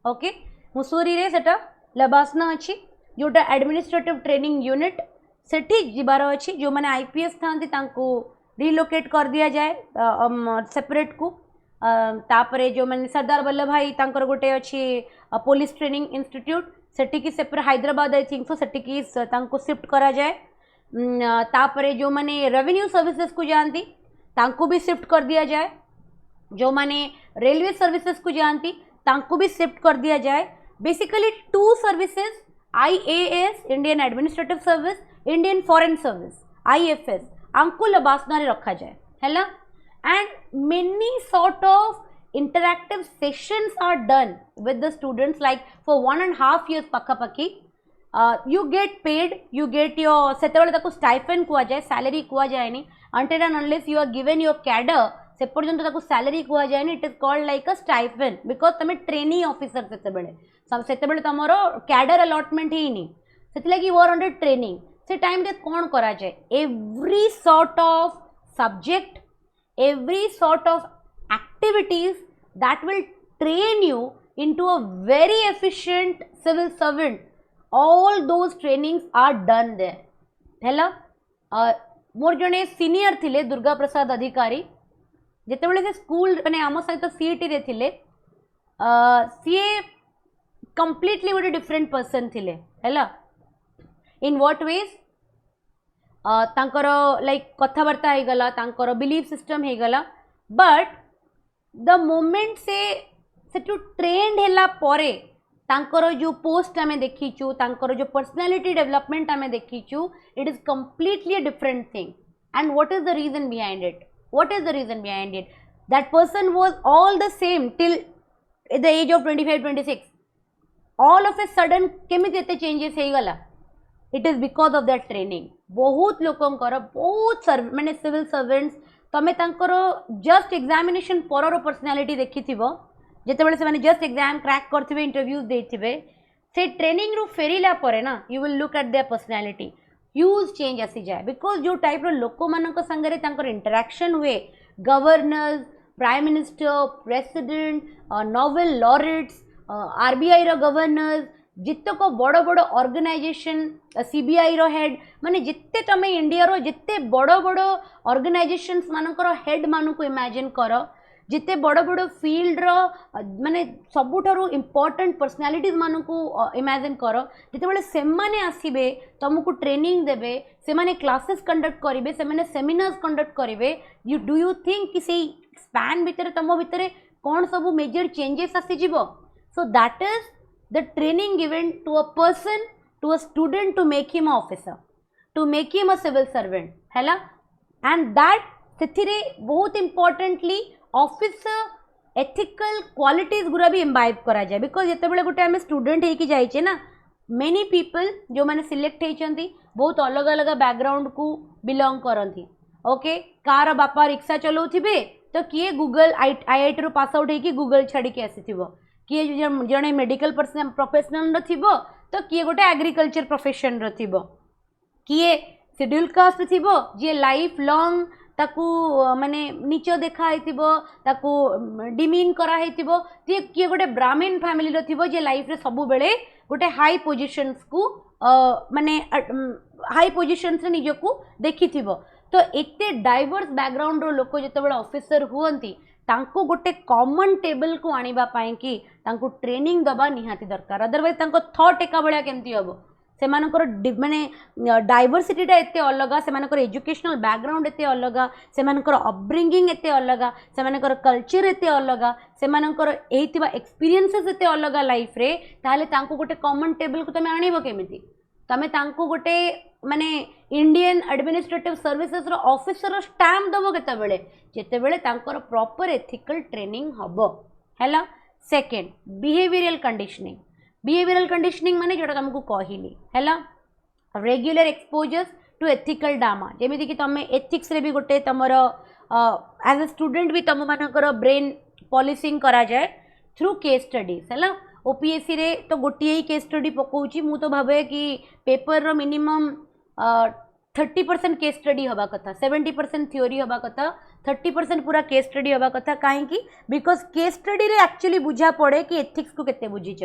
okay Mussoorie रे सेटा लबासना अच्छी जोटा एडमिनिस्ट्रेटिव ट्रेनिंग यूनिट सेठी जिबार अच्छी जो मैंने आईपीएस था रिलोकेट कर दिया जाए सेपरेट को तापरे जो मैंने सरदार वल्लभ भाई तांकर गोटे अच्छी पुलिस ट्रेनिंग इंस्टीट्यूट सेठी की separate Hyderabad I think so सेठी की तांको शिफ्ट करा जाए तापरे जो मैंने रेवेन्यू सर्विसेज को जानती तांको भी शिफ्ट कर दिया जाए जो मैंने रेलवे सर्विसेज को जानती तांको भी शिफ्ट कर दिया जाए basically 2 services IAS Indian administrative service Indian foreign service IFS आंको लबासना रे रखा जाए है and many sort of interactive sessions are done with the students like for 1.5 years पखापाखि you get paid you get your से stipend कह जाए salary कह जाए until and unless you are given your cadre से पर्यंत सैलरी कह जाए it is called like a stipend because तुम ट्रेनी ऑफिसर से तुम कैडर अलॉटमेंट ही से यू आर अंडर ट्रेनिंग से टाइम रे कौन करा जाए every sort of subject every sort of activities that will train you into a very efficient civil servant all those trainings are done there है more जड़े senior थिले दुर्गा प्रसाद अधिकारी जिते से स्कूल मैंने आम सहित सीईटी रे थिले सीए कंप्लीटली गोटे डिफरेंट पर्सन थिले है इन व्हाट वेज तांकर लाइक कथबार्ता हो गला तांकर बिलीफ सिस्टम हो गला बट द मोमेंट से ट्रेंड हैला परे तांकर जो पोस्ट आमे देखीचु तांकर जो पर्सनालिटी डेवलपमेंट आमे देखीचु it is completely a different thing and what is the reason behind it what is the reason behind it that person was all the same till the age of 25-26 all of a sudden केमिति एते changes हे गला it is because of that training बहुत लोकंकर बहुत माने civil servants तमे तांकर just examination परर personality देखिथिबो जेतेबेले से माने जस्ट एग्जाम क्रैक करथिबे इंटरव्यूज देथिबे से ट्रेनिंग रु फेरिला परे ना you will look at there personality huge change आसी जाए बिकॉज जो टाइप लोक मान संगे इंटरैक्शन हुए governors prime minister president Nobel laureates RBI रो गवर्नर्स जितक बड़ बड़ ऑर्गेनाइजेशन सीबीआई रो हेड माने जिते तमे इंडिया रो जिते बड़ बड़ ऑर्गेनाइजेशंस मानकर हेड मानू को इमेजिन कर जिते बड़ बड़ फील्ड रो माने सबुठारु इंपोर्टेंट पर्सनालिटीज मानू को इमेजिन कर जिते से माने आसीबे तुमको ट्रेनिंग देबे से माने क्लासेस कंडक्ट करिवे से माने सेमिनार्स कंडक्ट करिवे यू डू यू थिंक कि से स्पैन भितर तुम भितर कौन सब मेजर चेंजेस आसी जीवो so that is the training given to a person to a student to make him a officer to make him a civil servant हैला एंड दैट सेथिरे बहुत इंपोर्टेंटली ऑफिसर एथिकल क्वालिटीज गुरा भी imbibe करा जाए because जिते गोटे आम स्टूडेंट होइकी जाइए ना मेनी पीपल जो मैंने सिलेक्ट होती बहुत अलग अलग बैकग्राउंड को बिलोंग करती ओके कार बापा रिक्शा चलाउथिबे तो किए गूगल आईआईटी रू पास आउट होइकी गूगल छाड़ी आसीथिबो किए जड़े मेडिकल प्रोफेशनल थिबो तो किए गोटे एग्रीकल्चर प्रोफेशन रो थिबो किए शेड्यूल कास्ट थिबो जे लाइफ लॉन्ग ताकू माने नीच देखा ताकू डिमीन करा किए गोटे ब्राह्मण फैमिली रो थिबो जे लाइफ रे सब बेले गोटे हाई पोजिशंस को माने हाई पोजिशंस रे निज को देखी थिबो तो एते डाइवर्स बैकग्राउंड रो लोक जते ऑफिसर हुअंती तांको गोटे कॉमन टेबल को आनिबा पाए कि तांको ट्रेनिंग दबा निहाती दरकार अदरवाइज तांको थॉट एका बळा केमती हबो से माने डाइवर्सिटीटा एते अलग से एजुकेशनल बैकग्राउंड एते अलग से अपब्रिंगिंग एते अलग से कल्चर एते अलग से एक्सपीरियंसेस एते अलग लाइफ रे ताले तांको गोटे कॉमन टेबल को तमे आनिबो केमिति तमे तांको गोटे माने इंडियन एडमिनिस्ट्रेटिव सर्विसेस रो ऑफिसर स्टैम्प दबो केतेबेले जेतेबेले तांकर प्रॉपर एथिकल ट्रेनिंग हबो हैला। सेकंड बिहेवियरल कंडीशनिंग माने जोटा तुमको कहली हैला रेगुलर एक्सपोजर्स टू एथिकल डामा जेमिति कि तमे एथिक्स रे भी गोटे तमर एज अ स्टूडेंट भी तुम मानकर ब्रेन पॉलिशिंग करा जाए थ्रू केस स्टडीज है ओपीएससी रे तो गोटे ही केस स्टडी पकाउची मु तो भावे कि पेपर रो मिनिमम 30% केस स्टडी हवा कथा 70% थ्योरी हवा कथा 30% पूरा केस स्टडी हवा कथा कहीं बिकॉज केस स्टडी रे एक्चुअली बुझा पड़े कि एथिक्स को केते बुझीच।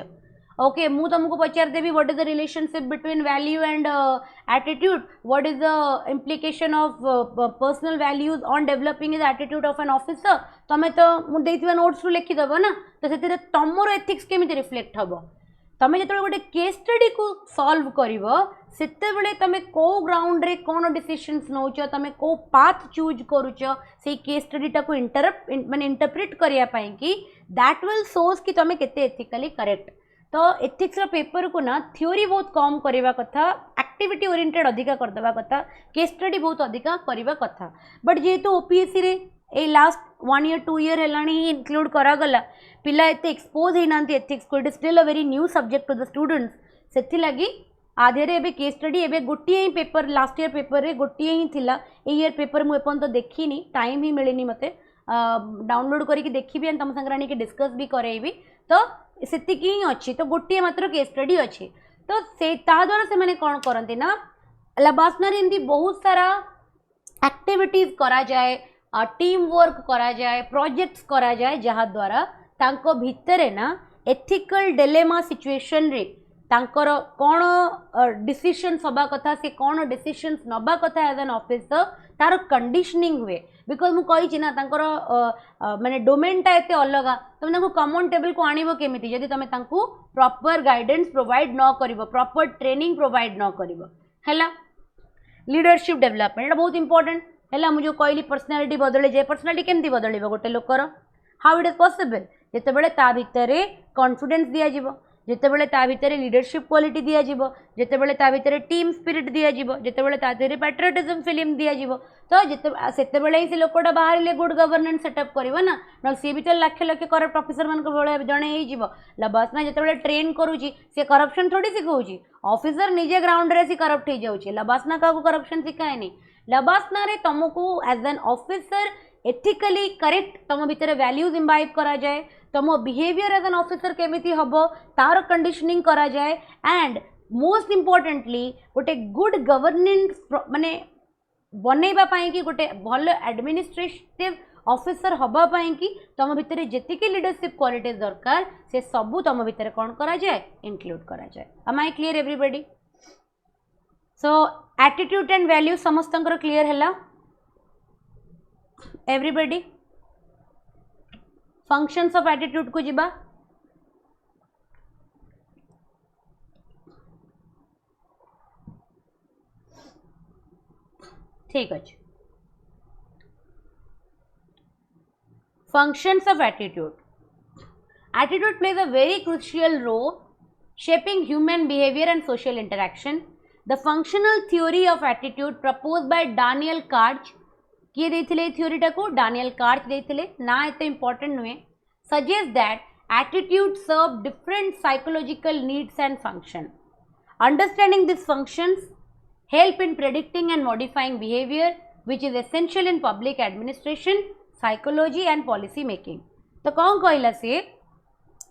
ओके मु तुमको पचार देवी what is the relationship between value and attitude what is the implication of personal values on developing is attitude of an officer तमें तो मुझे नोट्स रू लिखिदेव ना तो से तुमर एथिक्स केमी रिफ्लेक्ट हम तमें जो गोटे केस स्टडी को सॉल्व करिवो सेतेबेले तमें को ग्राउंड रे कौन डिसीजंस नौच तमें को पाथ चूज करूच से केस स्टडी टाको माने इंटरप्रेट करिया पई कि दैट विल सोज कि तमें केते एथिकली करेक्ट। तो एथिक्स रो पेपर को ना थ्योरी बहुत कम करवा कथा एक्टिविटी ओरिएंटेड अधिका करदेवा कथा केस स्टडी बहुत अधिका करवा कथा बट जेहेतु ओपीएससी रे ए लास्ट 1 year 2 year हेलानी ही इंक्लूड करागला पिला एते एक्सपोज होना एथिक्स को it is still a very new subject to the students से लगी आधे एबे केस स्टडी एबे गोटे ही पेपर लास्ट ईयर पेपर रे गोटे ही थिला ए ईयर पेपर मु एपन तो देखिनी टाइम ही मिलेनी मते डाउनलोड करके देखी तुम संगे के डिस्कस भी करेबी तो सेतिक ही अच्छी तो गोटे मात्र केस स्टडी अच्छी तो से द्वारा से मैंने कौन करती ना लबासना एमती बहुत सारा एक्टिविटीज करा जाए टीम वर्क करा जाए प्रोजेक्ट्स करा जाए जहाँ द्वारा तांको भितरे ना एथिकल डिलेमा सिचुएशन रे तांकर कौन डिसीजंस हबा कथा से कौन डिसीजंस नबा कथा एज एन ऑफिसर तार कंडीशनिंग हुए बिकज मु कही ना तांकर माने डोमेनटा एते अलगा तुम तांको कॉमन टेबल को आनिबो केमिति जदि तमे तांको प्रॉपर गाइडेंस प्रोवाइड न करिवो प्रॉपर ट्रेनिंग प्रोवाइड न करिवो हैला। लीडरशिप डेवलपमेंट बहुत इंपोर्टेंट हैला मु जो कहली पर्सनालिटी बदले जाए पर्सनालिटी केमती बदलिबो गोटे लोकर हाउ इट इज पॉसिबल जेतेबेले ता भितरे कॉन्फिडेंस दिया जिवो जेतेबेले ता भितरे लीडरशिप क्वालिटी दिया जिवो जेतेबेले ता भितरे टीम स्पिरिट दिया जिवो जेतेबेले ता भितरे पैट्रियटिज्म फिल्म दिया जिवो तो सेतेबेले ही से लोकटा बाहर गुड गवर्नेंस सेटअप करिवो ना न सी भितर लाख लाख करप्ट ऑफिसर मान को भले जणे ही जिवो लबासना जेतेबेले ट्रेन करूची से करप्शन थोड़ी सिखाउची ऑफिसर निजे ग्राउंड रे सी करप्ट हो जाउची लबासना का करप्शन सिखाएनी लबासना रे तुमको as an officer ethically correct तुम भितर वैल्यूज इम्बाइब करा जाए तुम बिहेवियर एज एन ऑफिसर केमिति हबो तार कंडीशनिंग करा जाए एंड मोस्ट इम्पोर्टेंटली गोटे गुड गवर्नेंस माने बनैबा पाई कि गोटे भल एडमिनिस्ट्रेटिव ऑफिसर हबा पाई कि तुम भितर जेतिकी लीडरशिप क्वालिटीज दरकार से सबू तुम भितर कौन करा जाए इंक्लूड करा जाए। Am I clear everybody? So attitude and value समस्तंकर क्लियर हैला एवरीबॉडी? फंक्शंस ऑफ एटीट्यूड को जिबा ठीक अच्छे। Functions of attitude. Attitude plays a very crucial role shaping human behavior and social interaction. The functional theory of attitude proposed by Daniel Karch किए देथिले theory टाको Daniel कार्च देथिले ना एते इंपोर्टेंट नुए suggest that attitude serve different psychological needs and function understanding this functions help in predicting and modifying behavior which is essential in public administration, psychology and policy making. तो कौन कहला से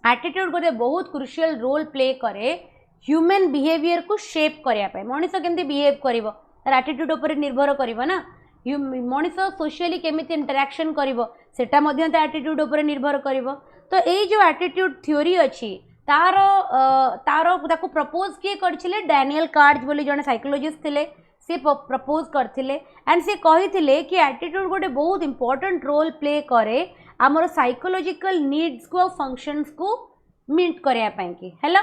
attitude गोटे बहुत क्रुशियल रोल प्ले करे human behaviour को shape करिया पे मनीष केमती बिहेव करिवो तार एटीट्यूड ऊपर निर्भर करिवो ना मनीष सोशली केमिति इंटरैक्शन करिवो सेटा मध्य ता एटीट्यूड ऊपर निर्भर करिवो। तो ये जो एटीट्यूड थ्योरी अच्छी तार ताको प्रपोज किए करथिले डैनियल कार्च बोली जने साइकोलॉजिस्ट थिले से प्रपोज करथिले एंड से कहिथिले कि एटीट्यूड गोटे बहुत इंपोर्टेंट रोल प्ले करे आमर साइकोलॉजिकल नीड्स को फंक्शंस को मीट करिया पई कि हैला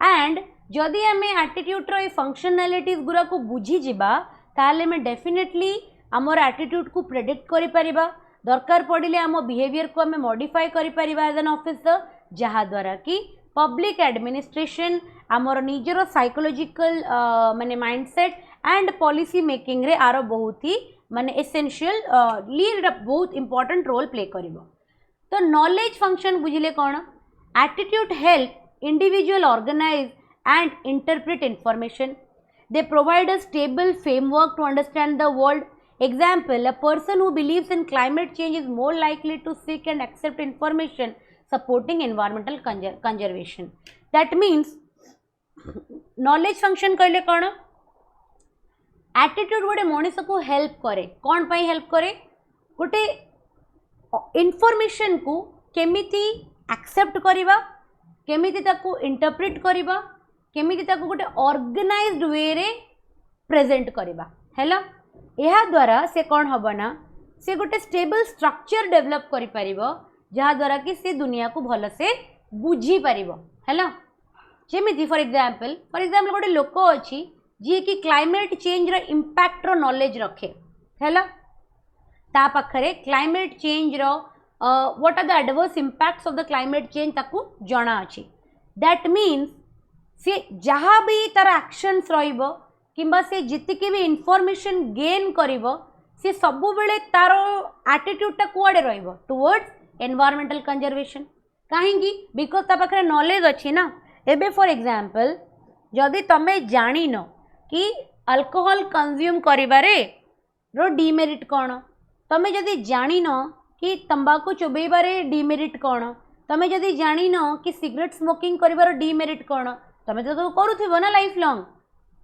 एंड जदि आमे एटीट्यूड रो फंक्शनैलिटीज गुरा को बुझी जिबा ताले में डेफिनेटली आमर एटीट्यूड को प्रेडिक्ट करि परिबा दरकार पड़िले आम बिहेवियर को आमे मॉडिफाई करि परिबा एज एन ऑफिसर जहा द्वारा कि पब्लिक एडमिनिस्ट्रेशन आमर निजर साइकोलॉजिकल माने माइंडसेट एंड पॉलिसी मेकिंग रे आरो बहुत ही माने एसेंशियल लीड बहुत इंपोर्टेंट रोल प्ले करिवो। तो नॉलेज फंक्शन बुझिले कौन? Attitude help individual organise and interpret information. They provide a stable framework to understand the world. Example, a person who believes in climate change is more likely to seek and accept information supporting environmental conservation. That means knowledge function कहले कौन? Attitude गोटे मनीष को help करे। कौन पाई help करे? गोटे information को केमिति एक्सेप्ट करिबा, केमिति ताको इंटरप्रेट करिबा, केमिति ताको गोटे ऑर्गेनाइज्ड वे रे प्रेजेंट करिबा हैला। यह द्वारा से कौन हम ना से गोटे स्टेबल स्ट्रक्चर डेवलप करि परिबो जहा द्वारा कि से दुनिया को भल से बुझी परिबो हैला। जेमिति फॉर एग्जांपल गोटे लोक अछि जी कि क्लाइमेट चेंज रो इंपैक्ट रो नॉलेज रखे हैला। ता पाखरे क्लाइमेट चेंज रो what are the adverse impacts of the climate change ताकू जाना अछि। दैट मीन्स से जहाँ भी तार एक्शंस रहिबो किंबा से जितकी भी इनफॉरमेशन गेन करिवो से सबु बेले तार एटीट्यूड टा कुआडे रहिबो टुवर्ड्स एनवायरमेंटल कंजर्वेशन। काहेकि बिकॉज ता पाखरे नॉलेज अछि ना। एबे फॉर एग्जांपल जदि तमे जानि न कि अल्कोहल कंज्यूम करिबारे रो डिमेरिट कोन, तमे जदि जानि न कि तंबाकू चोबेबारे डिमेरिट कोन, तमे जदि जानि न कि सिगरेट स्मोकिंग करिबार डिमेरिट कोन, तमे तो करूथिबो ना लाइफ लॉन्ग।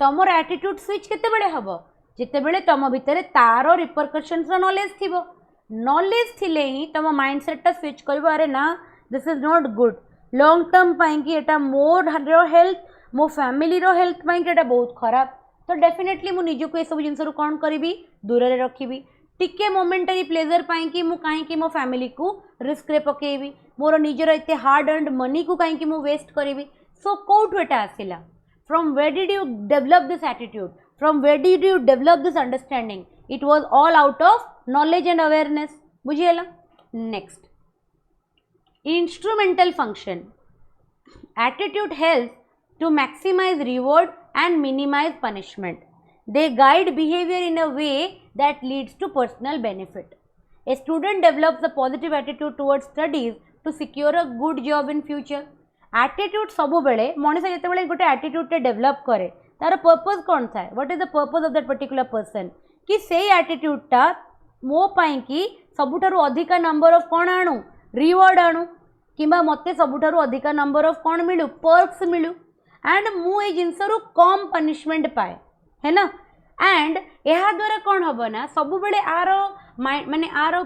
तमर एटीट्यूड स्विच केते बेले हबो? जिते बेले तम भितरे तारो रिपरकशंस रो नॉलेज थिबो। नॉलेज थिले ही तम माइंडसेट टा स्विच करबो, अरे ना this is not good long term पाई कि एटा मोर हेल्थ मो फैमिली रो हेल्थ पाई कि एटा बहुत खराब। तो डेफिनेटली मु निजो को ए सब जिंस रो कोन करिवि दूर रे रखिबि। टिके मोमेंटरी प्लेजर पाई कि मु काहे कि मो फैमिली को रिस्क रे पकेबी, मोर निजर एते हार्ड अर्नड मनी को काहे कि मु waste करिवि। So कोउट Etah आसिला? From where did you develop this attitude? From where did you develop this understanding? It was all out of knowledge and awareness. बुझिएला? Next, instrumental function. Attitude helps to maximize reward and minimize punishment. They guide behavior in a way that leads to personal benefit. A student develops a positive attitude towards studies to secure a good job in future. Attitude सबु बेले मनीष जिते बेले गोटे attitude टे develop करे तार purpose कौन थाए? What is the purpose of that particular person? कि से एटीट्यूड टा मो पाई कि सबुठारु अधिका नंबर ऑफ कौन आणु? रिवॉर्ड आणु, किंबा मते सबुठारु अधिका नंबर ऑफ कौन मिलू? पर्क्स मिलू, एंड मु ए जिनसरु कम पनिशमेंट पाए है ना। एंड यह द्वारा कौन हम ना सबु बेले आर माने आर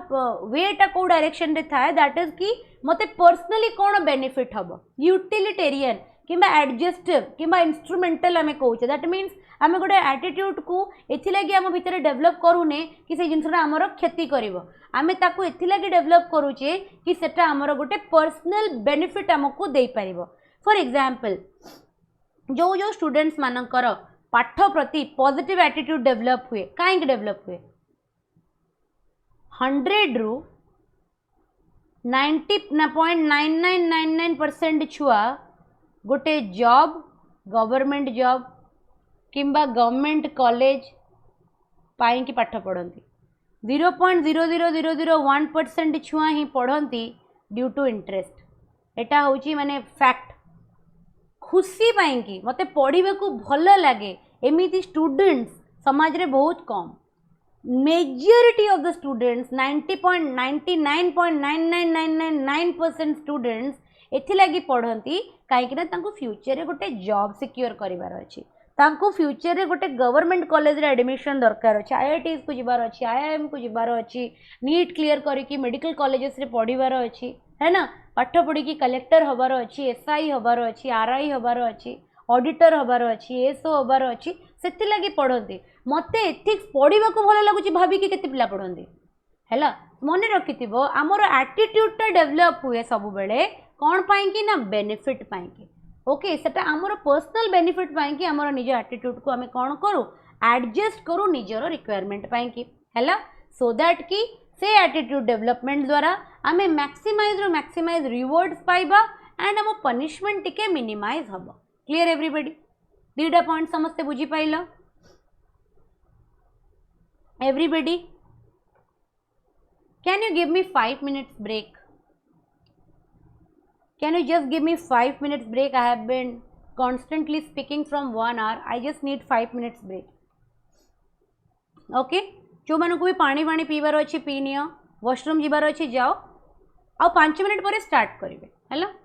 वेटा को डायरेक्शन रे थाए, दैट इज कि मते पर्सनली कौन बेनिफिट हम। यूटिलिटेरियन किंबा एडजस्टिव किंबा इंस्ट्रूमेंटल आमे कहूचे। दैट मीन्स आमे गोटे एटीट्यूड को एथिलागी आम भितर डेवलप करूने कि से जिनसटा आमर क्षति करिवो, आमे ताकू एथिलागी डेवलप करूचे कि सेटा आमर गोटे पर्सनल बेनिफिट आमको देई परिवो। फॉर एग्जांपल जो जो स्टूडेंट्स मानकर पाठ प्रति पॉजिटिव एटीट्यूड डेवलप हुए, काहे डेवलप हुए? 100 रु 90.9999% छुआ गोटे जॉब, गवर्नमेंट जॉब किंबा गवर्नमेंट कॉलेज पाई कि पाठ पढ़ती। 0.00001% छुआ ही पढ़ती ड्यू टू इंटरेस्ट। एटा होची माने फैक्ट। खुशी पाई कि मते पढ़ा को भल लगे एमिति स्टूडेंट्स समाज रे बहुत कम। Majority of the students 90.999999% students एथिलागी पढ़ती कहीं फ्यूचर रे गोटे जॉब सिक्योर करिवार अछि, तांको फ्यूचर रे गोटे गवर्नमेंट कॉलेज रे एडमिशन दरकार अछि, आईआईटीज को जिबार अछि, आईआईएम को जिबार अछि, नीट क्लियर करिकि मेडिकल कॉलेजेस रे पढ़िबार अछि है ना। पाठ पढ़ी कि कलेक्टर हबार अछि, एसआई हबार अछि, आरआई हबार अछि, ऑडिटर हबार अछि, एसओ हबार अछि, सेति लागि पढ़ती। मते एथिक्स पढ़ा को भल लगुच भाभी कि केते पिला पढ़ती हैला। मन रखिथिबो आमर एटीट्यूड टा डेवलप हुए सब बेले कौन पाई कि ना बेनिफिट पाई कि। ओके सेटा आमर पर्सनल बेनिफिट पाई कि आमर निज एटीट्यूड को आमे कौन करू एडजस्ट करू निजर रिक्वायरमेंट पाई कि हैला, सो दैट कि से एटीट्यूड डेवलपमेंट द्वारा आमे मैक्सिमाइज रिवॉर्ड्स पाइबा एंड आम पनिशमेंट टिके मिनिमाइज हम। Clear everybody? 2टा पॉइंट समस्ते बुझी पाइल। Everybody, can you give me 5 minutes break? Can you just give me 5 minutes break? I have been constantly speaking from 1 hour. I just need 5 minutes break. Okay, जो मानक भी पानी वाणी पीबार अच्छे पी नियो, वॉशरूम जीवार अच्छे जाओ, आ 5 मिनट पर start करेंगे है।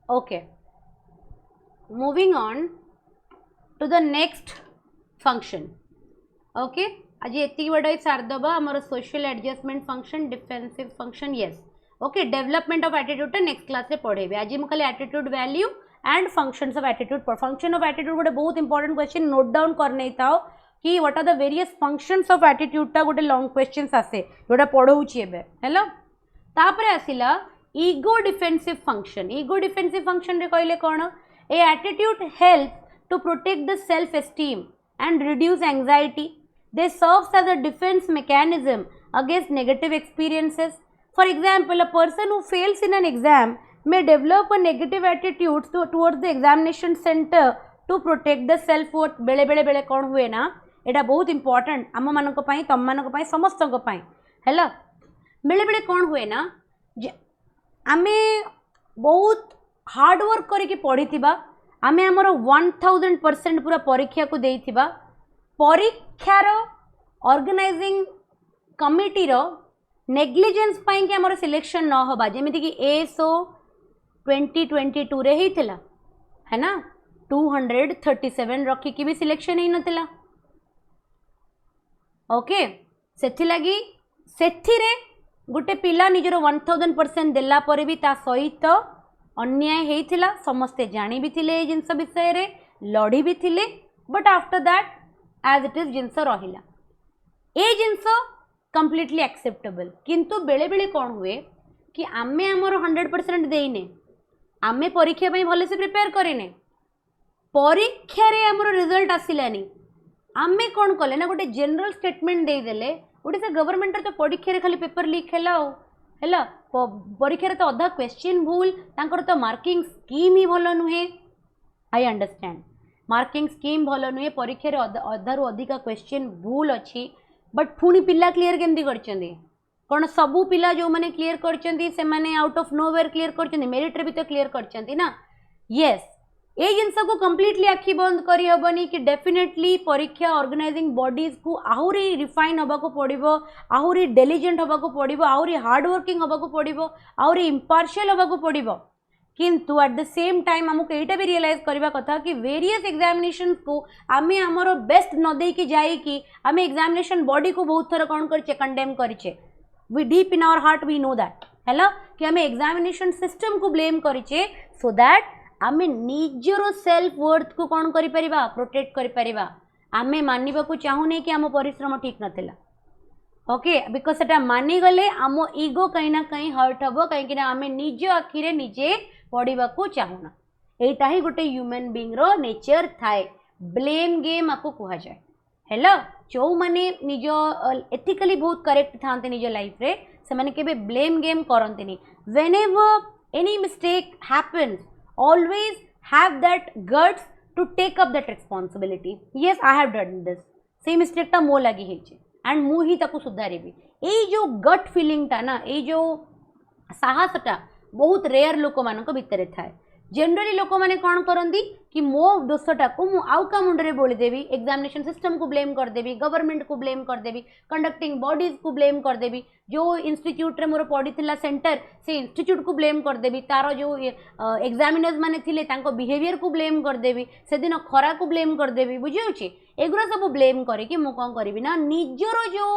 Okay moving on to the next function okay आज एति बड़ा सारदबा आमर social adjustment function defensive function yes okay development of attitude next class रे पढ़ेबी आज मुझे खाली attitude value and functions of attitude function of attitude गोटे बहुत इंपोर्टेंट क्वेश्चन नोट डाउन कर नहीं था कि what are the various functions of attitude टा गोटे लॉन्ग क्वेश्चंस आसे जोटा पढ़ौची एबे हेलो तापरे आसिला ईगो डिफेंसिव फंक्शन रे कहले कोन a attitude help to protect the self esteem and reduce anxiety they serves as a defense mechanism against negative experiences for example a person who fails in an exam may develop a negative attitude towards the examination center to protect the self worth बेले बेले बेले कौन हुए ना एटा बहुत important आम मानक पई तम मानक पई समस्त पई हैला बेले बेले कौन हुए ना आमे बहुत हार्ड वर्क करके पढ़ीथिबा आमे हमर 1000% पूरा परीक्षा को देइथिबा परीक्षार ऑर्गेनाइजिंग कमिटी रो नेग्लिजेंस पई कि हमर सिलेक्शन न होबा जेमिति कि एसओ 2022 रे ही थिला है ना 237 रखी की भी सिलेक्शन ही नथिला ओके सेथि लगी सेथि रे गुटे पिला निजर 1000% देला परे भी ता सहित अन्याय हेइथिला समस्ते जानी भी थिले ए जिंस विषय रे लड़ी भी थिले but after that as it is जिंस रहिला ए जिंस कंप्लीटली एक्सेप्टेबल किंतु बेले बेले कौन हुए कि आमे हमर 100% देइने आमे परीक्षा पई भले से प्रिपेयर करेने परीक्षा रे हमर रिजल्ट आसिलानी आमे कौन कले ना गोटे जनरल स्टेटमेंट दे देले ओडिसा गवर्नमेंट तो परीक्षा रे खाली पेपर लीक हैला परीक्षा रे तो अधा क्वेश्चन भूल तांकर तो मार्किंग स्कीम ही भलो नुहे आई अंडरस्टैंड मार्किंग स्कीम भलो नुहे परीक्षा रे अधारु अधिका क्वेश्चन भूल अछि बट पुणी पिला क्लियर केमती करछंदी कौन सबू पिला जो मैंने क्लियर करछंदी से माने आउट ऑफ नोवेयर क्लियर करछंदी मेरिट रे भी तो क्लियर करछंदी ना यस ए जिनस को कंप्लीटली आखि बंद करी हबनी कि डेफिनेटली परीक्षा ऑर्गेनाइजिंग बॉडीज को आहुरी रिफाइन हबा को पड़िबो आहुरी डिलिजेंट हबा को पड़िबो आहुरी हार्ड वर्किंग हबा को पड़िबो आहुरी इंपार्शियल हबा को पड़िबो किंतु एट द सेम टाइम हमको एटा भी रियलाइज करबा कथा कि वेरियस एग्जामिनेशंस को आमे हमरो बेस्ट न दे कि जाई कि आमे एग्जामिनेशन बॉडी को बहुत थर कोन करछे कंडेम करछे we deep in our heart we know that हैला कि आमे एग्जामिनेशन सिस्टम को ब्लेम करछे सो दैट आमे निजरो सेल्फ वर्थ को कोन करि परिबा प्रोटेक्ट करि परिबा आमे मानिबा को चाहुने कि आम परिश्रम ठीक नथिला ओके बिकॉज सेटा मानि गले आम ईगो कहीं ना कहीं हर्ट हबो कहीं कि आमे निज आखिरे निजे पढ़ा को चाहूना एटा ही गोटे ह्यूमन बीइंग रो नेचर थाए ब्लेम गेम आपको कहा जाए हैला जो माने निज एथिकली बहुत करेक्ट थांते निज लाइफ रे से माने केबे ब्लेम गेम करंतिनी whenever any mistake happens always have that guts to take up that responsibility yes I have done this से मिस्टेक ता मो लागि हेचे एंड मु ही ताको सुधारिबी ए जो गट फीलिंग ता ना ए जो साहसटा बहुत रेयर लोक मानक भितर थाए जनरली लोक मैंने कौन करती कि मो दोषटा को मु आउ का मुंडे बोलीदेवी एग्जामिनेशन सिस्टम को ब्लेम करदेवी गवर्नमेंट को ब्लेम करदेवी कंडक्टिंग बॉडीज को ब्लेम करदेवी जो इंस्टीट्यूट रे मोर पड़ी सेंटर से इंस्टीट्यूट को ब्लेम करदेवी तार जो एग्जामिनर्स माने थिले तांको बिहेवियर को ब्लेम करदेवी से दिन खरा को ब्लेम करदेवी बुझे एगुरा सब ब्लेम करके मु कौन करी ना निजर जो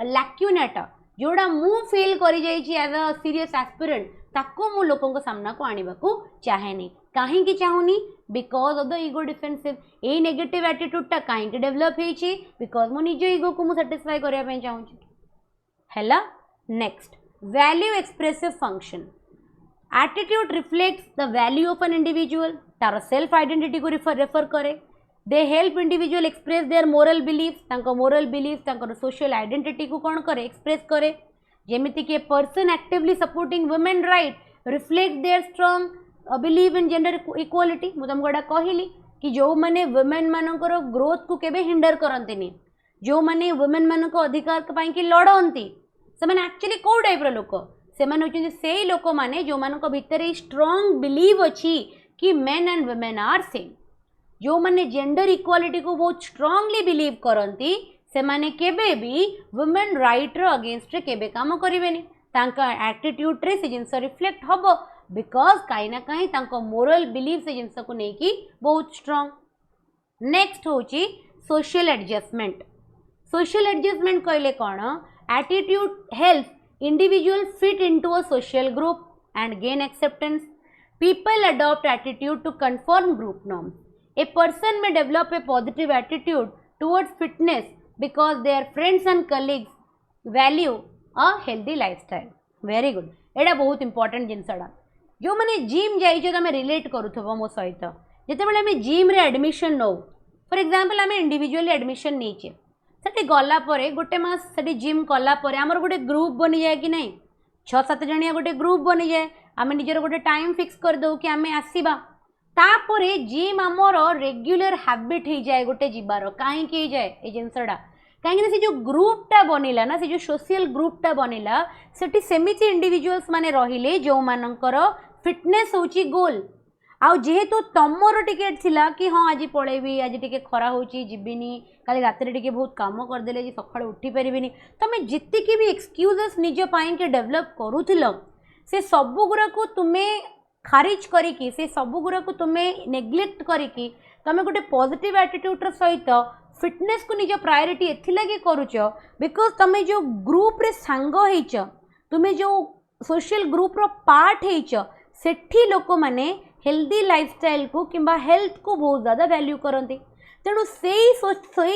लैक्यूनाटा जोड़ा मु फील करी जाइछि एज अ सीरियस एस्पिरेंट ताको मु लोकों को सामना को आनिबा को चाहेनी काहे की चाहुनी because of the ego defensive ए नेगेटिव एटीट्यूड टा काहे की डेवलप हेछि बिकॉज मु निज ईगो को मु सैटिस्फाई करिया पे चाहू छी हैला next value expressive function attitude reflects the value of an individual तार सेल्फ आइडेंटिटी को रेफर करे they help individual express their moral beliefs तांको मोरल बिलीफ्स तांको सोशल आइडेंटिटी को कौन करे एक्सप्रेस करे जेमिति कि person actively supporting women right reflect their strong believe in gender equality मु तुमको एटा कहली कि जो माने वुमेन मानकर ग्रोथ को केबे हिंडर करंतिनी जो माने वुमेन मानक अधिकार पई कि लड़ंती से माने एक्चुअली को टाइप रो लोक से माने होचन सेही लोक माने जो मानक भितर स्ट्रॉन्ग बिलीव अछि कि men and women are same जो माने जेंडर इक्वालिटी को बहुत स्ट्रांगली बिलीव करंती से माने केबे भी वुमेन राइट रो अगेंस्ट रे केबे काम करिवेनी तांका एटीट्यूड रे से जिंस रिफ्लेक्ट हबो बिकॉज कहीं ना कहीं मोरल बिलीफ से जिनस को लेकिन बहुत स्ट्रांग। नेक्स्ट हूँ सोशल एडजस्टमेंट। सोशल एडजस्टमेंट कहले कौन attitude help individual fit into a social group and gain acceptance. People adopt attitude to conform group norms. A person may develop a positive attitude towards fitness because their friends and colleagues value a healthy lifestyle. Very good, एटा बहुत important जिनसटा जो मैंने gym जाइए तुम relate करूथबो मो सहित जितेबाला आम gym रे एडमिशन नौ फॉर एग्जांपल आम इंडिविजुअली एडमिशन नहींचे सेठी गला परे गोटे मास सेठी जिम कला परे आमर गोटे ग्रुप बनी जाए कि नहीं 6-7 जणिया गोटे ग्रुप बनी जाए आम निजर गोटे टाइम फिक्स कर दो कि आम आसवा तापरे जिम आमर रेग्युलर हैबिट हो जाए गोटे जीवार कहीं जाए ये जिनसटा कहीं से जो ग्रुपटा बनला ना से जो सोशल ग्रुपटा बनला सेठी सेमिति इंडिविजुअल्स माने रहिले जो मानकर फिटनेस होची गोल आउ जेहेतु तमर टिकेट थिला कि हाँ आज पलैबी आज टिके खरा होची जीविनी काली रात टिके बहुत काम करदेले जे सकाळ उठी परिबिनी तमे जितिकी भी एक्सक्यूजेस निज पाई के डेवलप करूथिलो से सबु गुरा को तुमे खारिज करिकी से सबु गुरा को तुमे नेग्लेक्ट करिकी तमे गोटे पॉजिटिव एटीट्यूड सहित फिटनेस को निज प्रायोरिटी एथिलागी करूच बिकॉज तमे जो ग्रुप रे सांग हेच तुमे जो सोशल ग्रुप रो पार्ट हेच सेठी लोक माने हेल्दी लाइफस्टाइल को किंबा हेल्थ को बहुत ज़्यादा वैल्यू करती तेणु से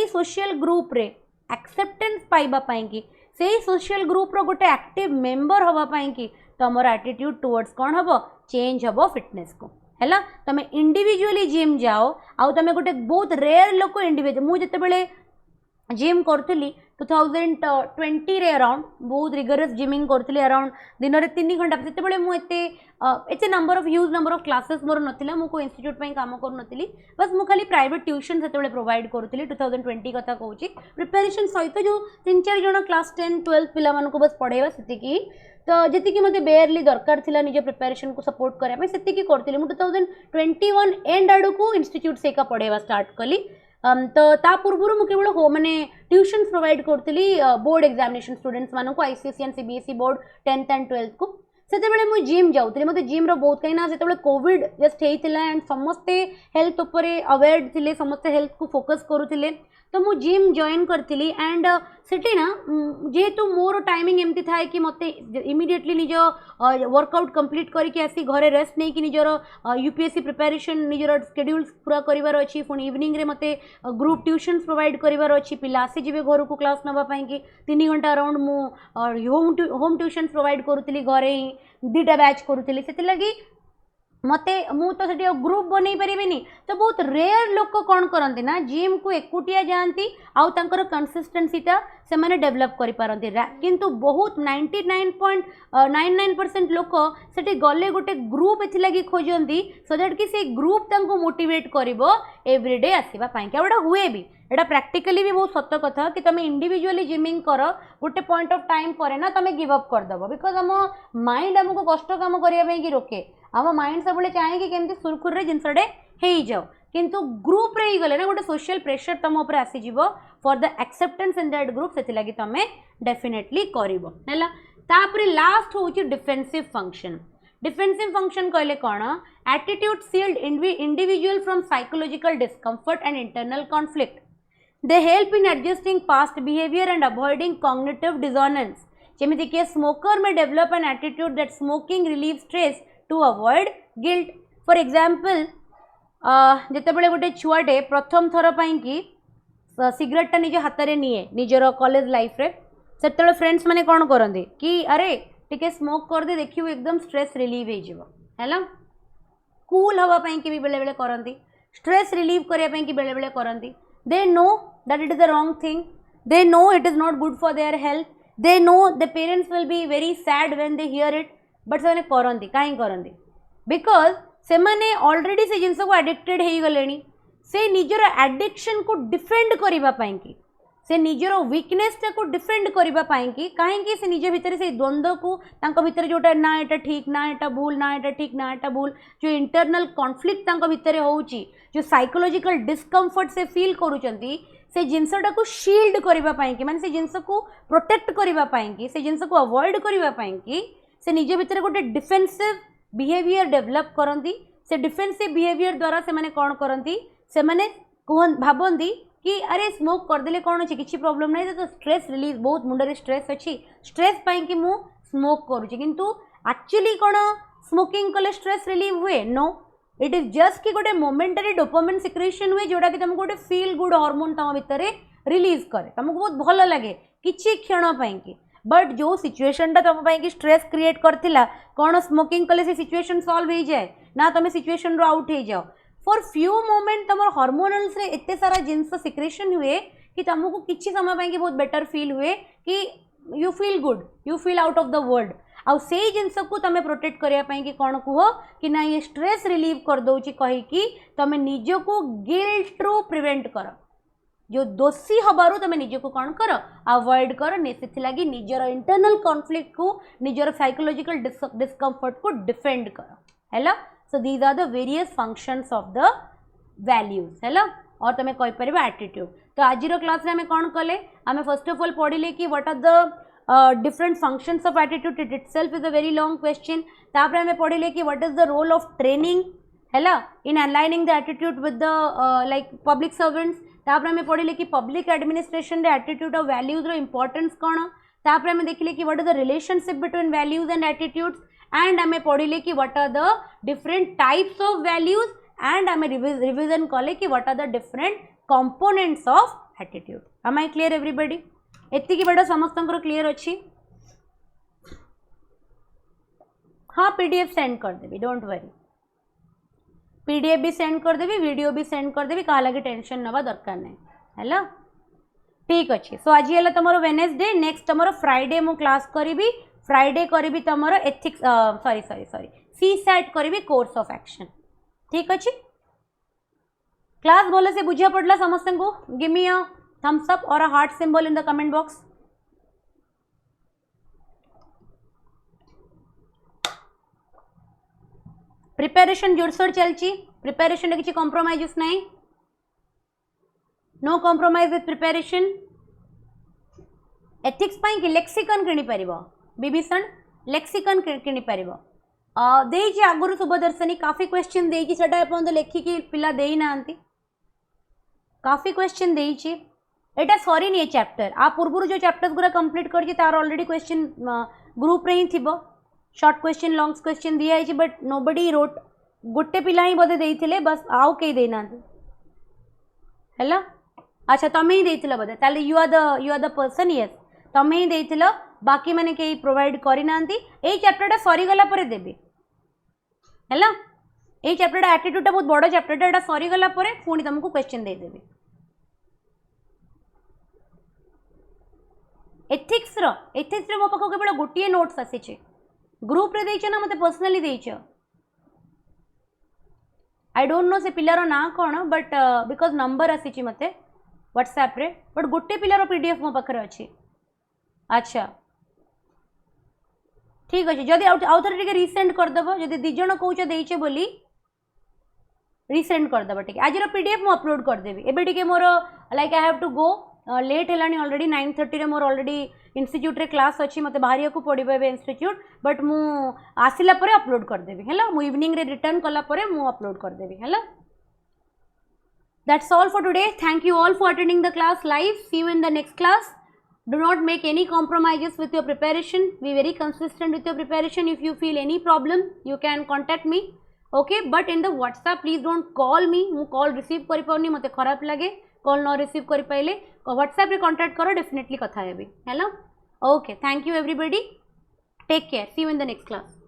सोशल ग्रुप रे एक्सेप्टेंस पाइबा कि से सोशल ग्रुप रो गोटे एक्टिव मेंबर हवा कि तुमर एटीट्यूड टुवर्ड्स कौन हम चेंज हम फिटनेस को है तुम इंडिविजुअली जिम जाओ आउ तुम गोटे बहुत रेयर लोक इंडिविजुअल मुझे जितेबाला जिम करी 2020 रे अराउंड बहुत रिगरस जिमिंग करी अराउंड दिन में 3 घंटा से मुझे number of huge number of classes more नाला मुझे इंस्टीट्यूट काम करूँ बस मुझे खाली प्राइवेट ट्यूशन से प्रोवाइड करूँ 2020 कथा कहूँ प्रिपेरेसन सहित जो 3-4 जन क्लास 10-12 पिला बस पढ़ेगा से तो जी मत बेयरली दरकार थी निज प्रिपेरेसन को सपोर्ट करने से करी 2021 एंड आड़ को इंस्टीट्यूट से पढ़ेगा स्टार्ट कली तो ता पूर्व मुझे केवल हो मैंने ट्यूशन्स प्रोवाइड करी बोर्ड एग्जामिनेशन स्टूडेंट्स मानक ICSE and CBSE board 10th and 12th को से मुझे जिम जाऊँगी मत जिम बहुत कहीं से कोविड जस्ट होता एंड समस्ते हेल्थ उपर अवेयर थे समस्ते हेल्थ को फोकस करुले तो मुझे जिम जॉइन करी एंड सेठी ना जेहेतु मोर टाइमिंग एमती थाए कि मत इमिडिएटली निज वर्कआउट कंप्लीट करके आसी घरे रेस्ट नहीं कि निजर यूपीएससी प्रिपेरेसन निजर शेड्यूल पूरा करार अच्छी पुणी इवनिंग रे मते ग्रुप ट्यूशन्स प्रोवाइड करार अच्छी पिला आसीजे घर को क्लास नापी कि 3 घंटा अराउंड मुझे होम ट्यूशन्स प्रोवाइड करूली घरे ही 2टा बैच करूली से मते मु तो सेठी ग्रुप बन पारे तो बहुत रेयर लोक कौन करती ना जिम को एकुटिया जाती आउ तांकर कंसिस्टेंसीटा से मैंने डेवलप करि पारंती किंतु बहुत 99.99% लोक सेठी गले गोटे ग्रुप एथिलागी खोजती सो दैट कि से ग्रुप तांको मोटिवेट करिवो एवरीडे आसीबा पई कि एटा हुए भी एटा प्रैक्टिकली भी बहुत सत्य कथा कि तुम इंडिविजुअली जिमिंग कर गोटे पॉइंट ऑफ टाइम पर ना तुम गिव अप करदेव बिकज आम माइंड आमको कष्ट काम करने की रोके आम माइंड सब चाहे कि केमती सुरखुर जिनसटे हो जाओ किंतु ग्रुप रे ही गले ना गोटे सोशल प्रेशर तुम उपर आसीजिव for the acceptance in that group से लगी तुम डेफिनेटली करिवो हैला। तापरे लास्ट होची डिफेंसिव फंक्शन। डिफेंसिव फंक्शन कहले कौन attitude shield individual from psychological discomfort and internal conflict. They help in adjusting past behaviour and avoiding cognitive dissonance. जेमिति कि smoker may develop an attitude that smoking relieve stress to avoid guilt. For example जितेबाला गोटे छुआटे प्रथम थर कि सिगरेटा निज हाथ में निए निजर कॉलेज लाइफ रे से फ्रेंड्स माने कौन करते कि अरे टिके स्मोक कर दे देखिए एकदम स्ट्रेस रिलीव है कूल हाँपाई कि बेले बेले करती स्ट्रेस रिलीव करने की बेले बेले करती। They know that it is the wrong thing they know it is not good for their health they know the parents will be very sad when they hear it but से करती कहीं करती because से मैंने already से जिनस को addicted हो गले से निजर एडिक्शन को डिफेंड करने कि से निजर वीकनेसटा को डिफेंड करने कि कहीं से निज भितर से द्वंद्व को तांको भितर जोटा ना एटा ठीक ना एटा भूल ना एटा ठीक ना एटा भूल जो इंटरनल कॉन्फ्लिक्ट तांको भितर होउची जो साइकोलॉजिकल डिस्कम्फर्ट से फील करूचंती से जिनसटा को शील्ड करने कि माने से जिनस को प्रोटेक्ट करने कि से जिनस को अवॉइड करने कि से निज भितर गोटे डिफेंसिव बिहेवियर डेवलप करती से डिफेंसिव बिहेवियर द्वारा से माने कौन करती से माने भावती कि अरे स्मोक करदेले कौन अच्छे किसी प्रॉब्लम नहीं तो स्ट्रेस रिलीज बहुत मुंडे स्ट्रेस अच्छी स्ट्रेस पाई कि मु स्मोक करुँची किंतु एक्चुअली कौन स्मोकिंग कले स्ट्रेस रिलीव हुए नो इट इज जस्ट कि गोटे मोमेंटरी डोपामिन सिक्रेशन हुए जोटा कि तुमको गोटे फील गुड हार्मोन तुम भितर रिलीज करे तुमको बहुत भल लगे किछि क्षण पाई बट जो सिचुएशनटा तुम पाई स्ट्रेस क्रिएट करथिला कौन स्मोकिंग कले से सिचुएशन सॉल्व हो जाए ना तुम सिचुएशन रो आउट हो जाओ फॉर फ्यू मोमेंट तुम हार्मोनल्स रे एते सारा जिनस सिक्रेशन हुए कि तुमको किछि समय पाई बहुत बेटर फील हुए कि you feel good you feel out of the world आउ से जिनस को तुम प्रोटेक्ट करने कि कौन कह कि ना ये स्ट्रेस रिलीव कर दौची कहीकि तुम निज को गिल्ट रु प्रिवेंट कर जो दोषी हबारू तुम निज को कौन कर अवॉइड कर लगी निजर इंटरनल कॉन्फ्लिक्ट को निजर साइकोलॉजिकल डिस्कम्फर्ट को डिफेंड कर है so these are the various functions of the values है और तुम कहीपर एटीट्यूड तो आज क्लास में कौन कले आम फर्स्ट ऑफ ऑल पढ़िले कि what are the different functions of attitude it itself is a very long question तापर आम पढ़िले कि what is the role of training है in aligning the attitude with the like public servants तापर आम पढ़िले कि पब्लिक एडमिनिस्ट्रेशन रे एटीट्यूड ऑफ वैल्यूज रो इंपोर्टेंस कौन तापर आम देखिले कि what is the relationship between values and attitudes and आम पढ़िले कि what are the different types of values and आम रिविजन कले कि what are the different components of attitude am I clear everybody एति बड़ा समस्त क्लियर अच्छी हाँ पीडीएफ सेंड कर देवी डोंट वरी पीडीएफ भी सेंड कर देवी वीडियो भी सेंड कर देवी कहा लगे टेंशन नवा दरकार नहीं है ठीक अच्छे सो आज है तुम वेडनेसडे नेक्स्ट तुम फ्राइडे मु क्लास करी फ्राइडे करी तुम ethics sorry sorry sorry CSAT करी कोर्स ऑफ एक्शन ठीक अच्छे क्लास भले से बुझा पड़ला समस्त को give me a thumbs up or a heart symbol in the comment box preparation जोरसोर चलची प्रिपेरेशन रे किछि कॉम्प्रोमाइज नहीं no compromise with preparation ethics पाई कि लेक्सिकन किनी परिबो विभीषण लेक्सिकन किनी परिबो देइछि आगुरु शुभदर्शनी काफी क्वेश्चन देइछि सेटा अपन लेखिकी पिला देई नांती काफी क्वेश्चन देइछि एटा सॉरी नहीं चैप्टर आ पूर्व जो चैप्टर्स गुरा कंप्लीट कर तार ऑलरेडी क्वेश्चन ग्रुप रे ही थिबो शॉर्ट क्वेश्चन लॉन्ग क्वेश्चन दिया है बट नोबडी रोट गोटे पिला ही बोधे देइथिले बस आउ कई देना हैला अच्छा तमे ही देइथिला बोधे ताले you are the person yes तमे ही देइथिला बाकी माने कई प्रोवाइड करि नांती ए चैप्टरटा सरी गला परे देबे हैला ए चैप्टरटा एटीट्यूडटा बहुत बड़ चैप्टरटा एटा सरी गला परे पुनी तुमको क्वेश्चन दे देबे एथिक्स रो मो पाखो केवल गोटे नोट्स आसी ग्रुप रे देइछ ना मते पर्सनली देइछ आई डोंट नो से पिलार ना कौन बट बिकॉज नंबर आसी मते व्हाट्सएप रे बट गोटे पिलार पीडीएफ मो पाखरे अछि अच्छा ठीक अच्छे जदि आउ थे टिके रिसेंड करदेव जदि दी जन कौच देइछे बोली रिसेंड करदेव टिके आज पीडीएफ मु अपलोड करदेवी एबे टिके मोर like I have to go late है ऑलरेडी 9:30 रे मोर ऑलरेडी इंस्टीट्यूट रे क्लास अच्छी मते बाहरिया को पड़ो ए इंस्टीट्यूट बट मु आसिला परे अपलोड करदेवी है मु इवनिंग रे रिटर्न कला परे मु अपलोड करदेवी है that's all for today thank you all for attending the class live see you in the next class do not make any compromises with your preparation be very consistent with your preparation if you feel any problem you can contact me okay but in the WhatsApp please don't call me mu call receive kari pauni mate kharap lage call no receive kari paile WhatsApp रे contact karo definitely katha hebi hello okay thank you everybody take care see you in the next class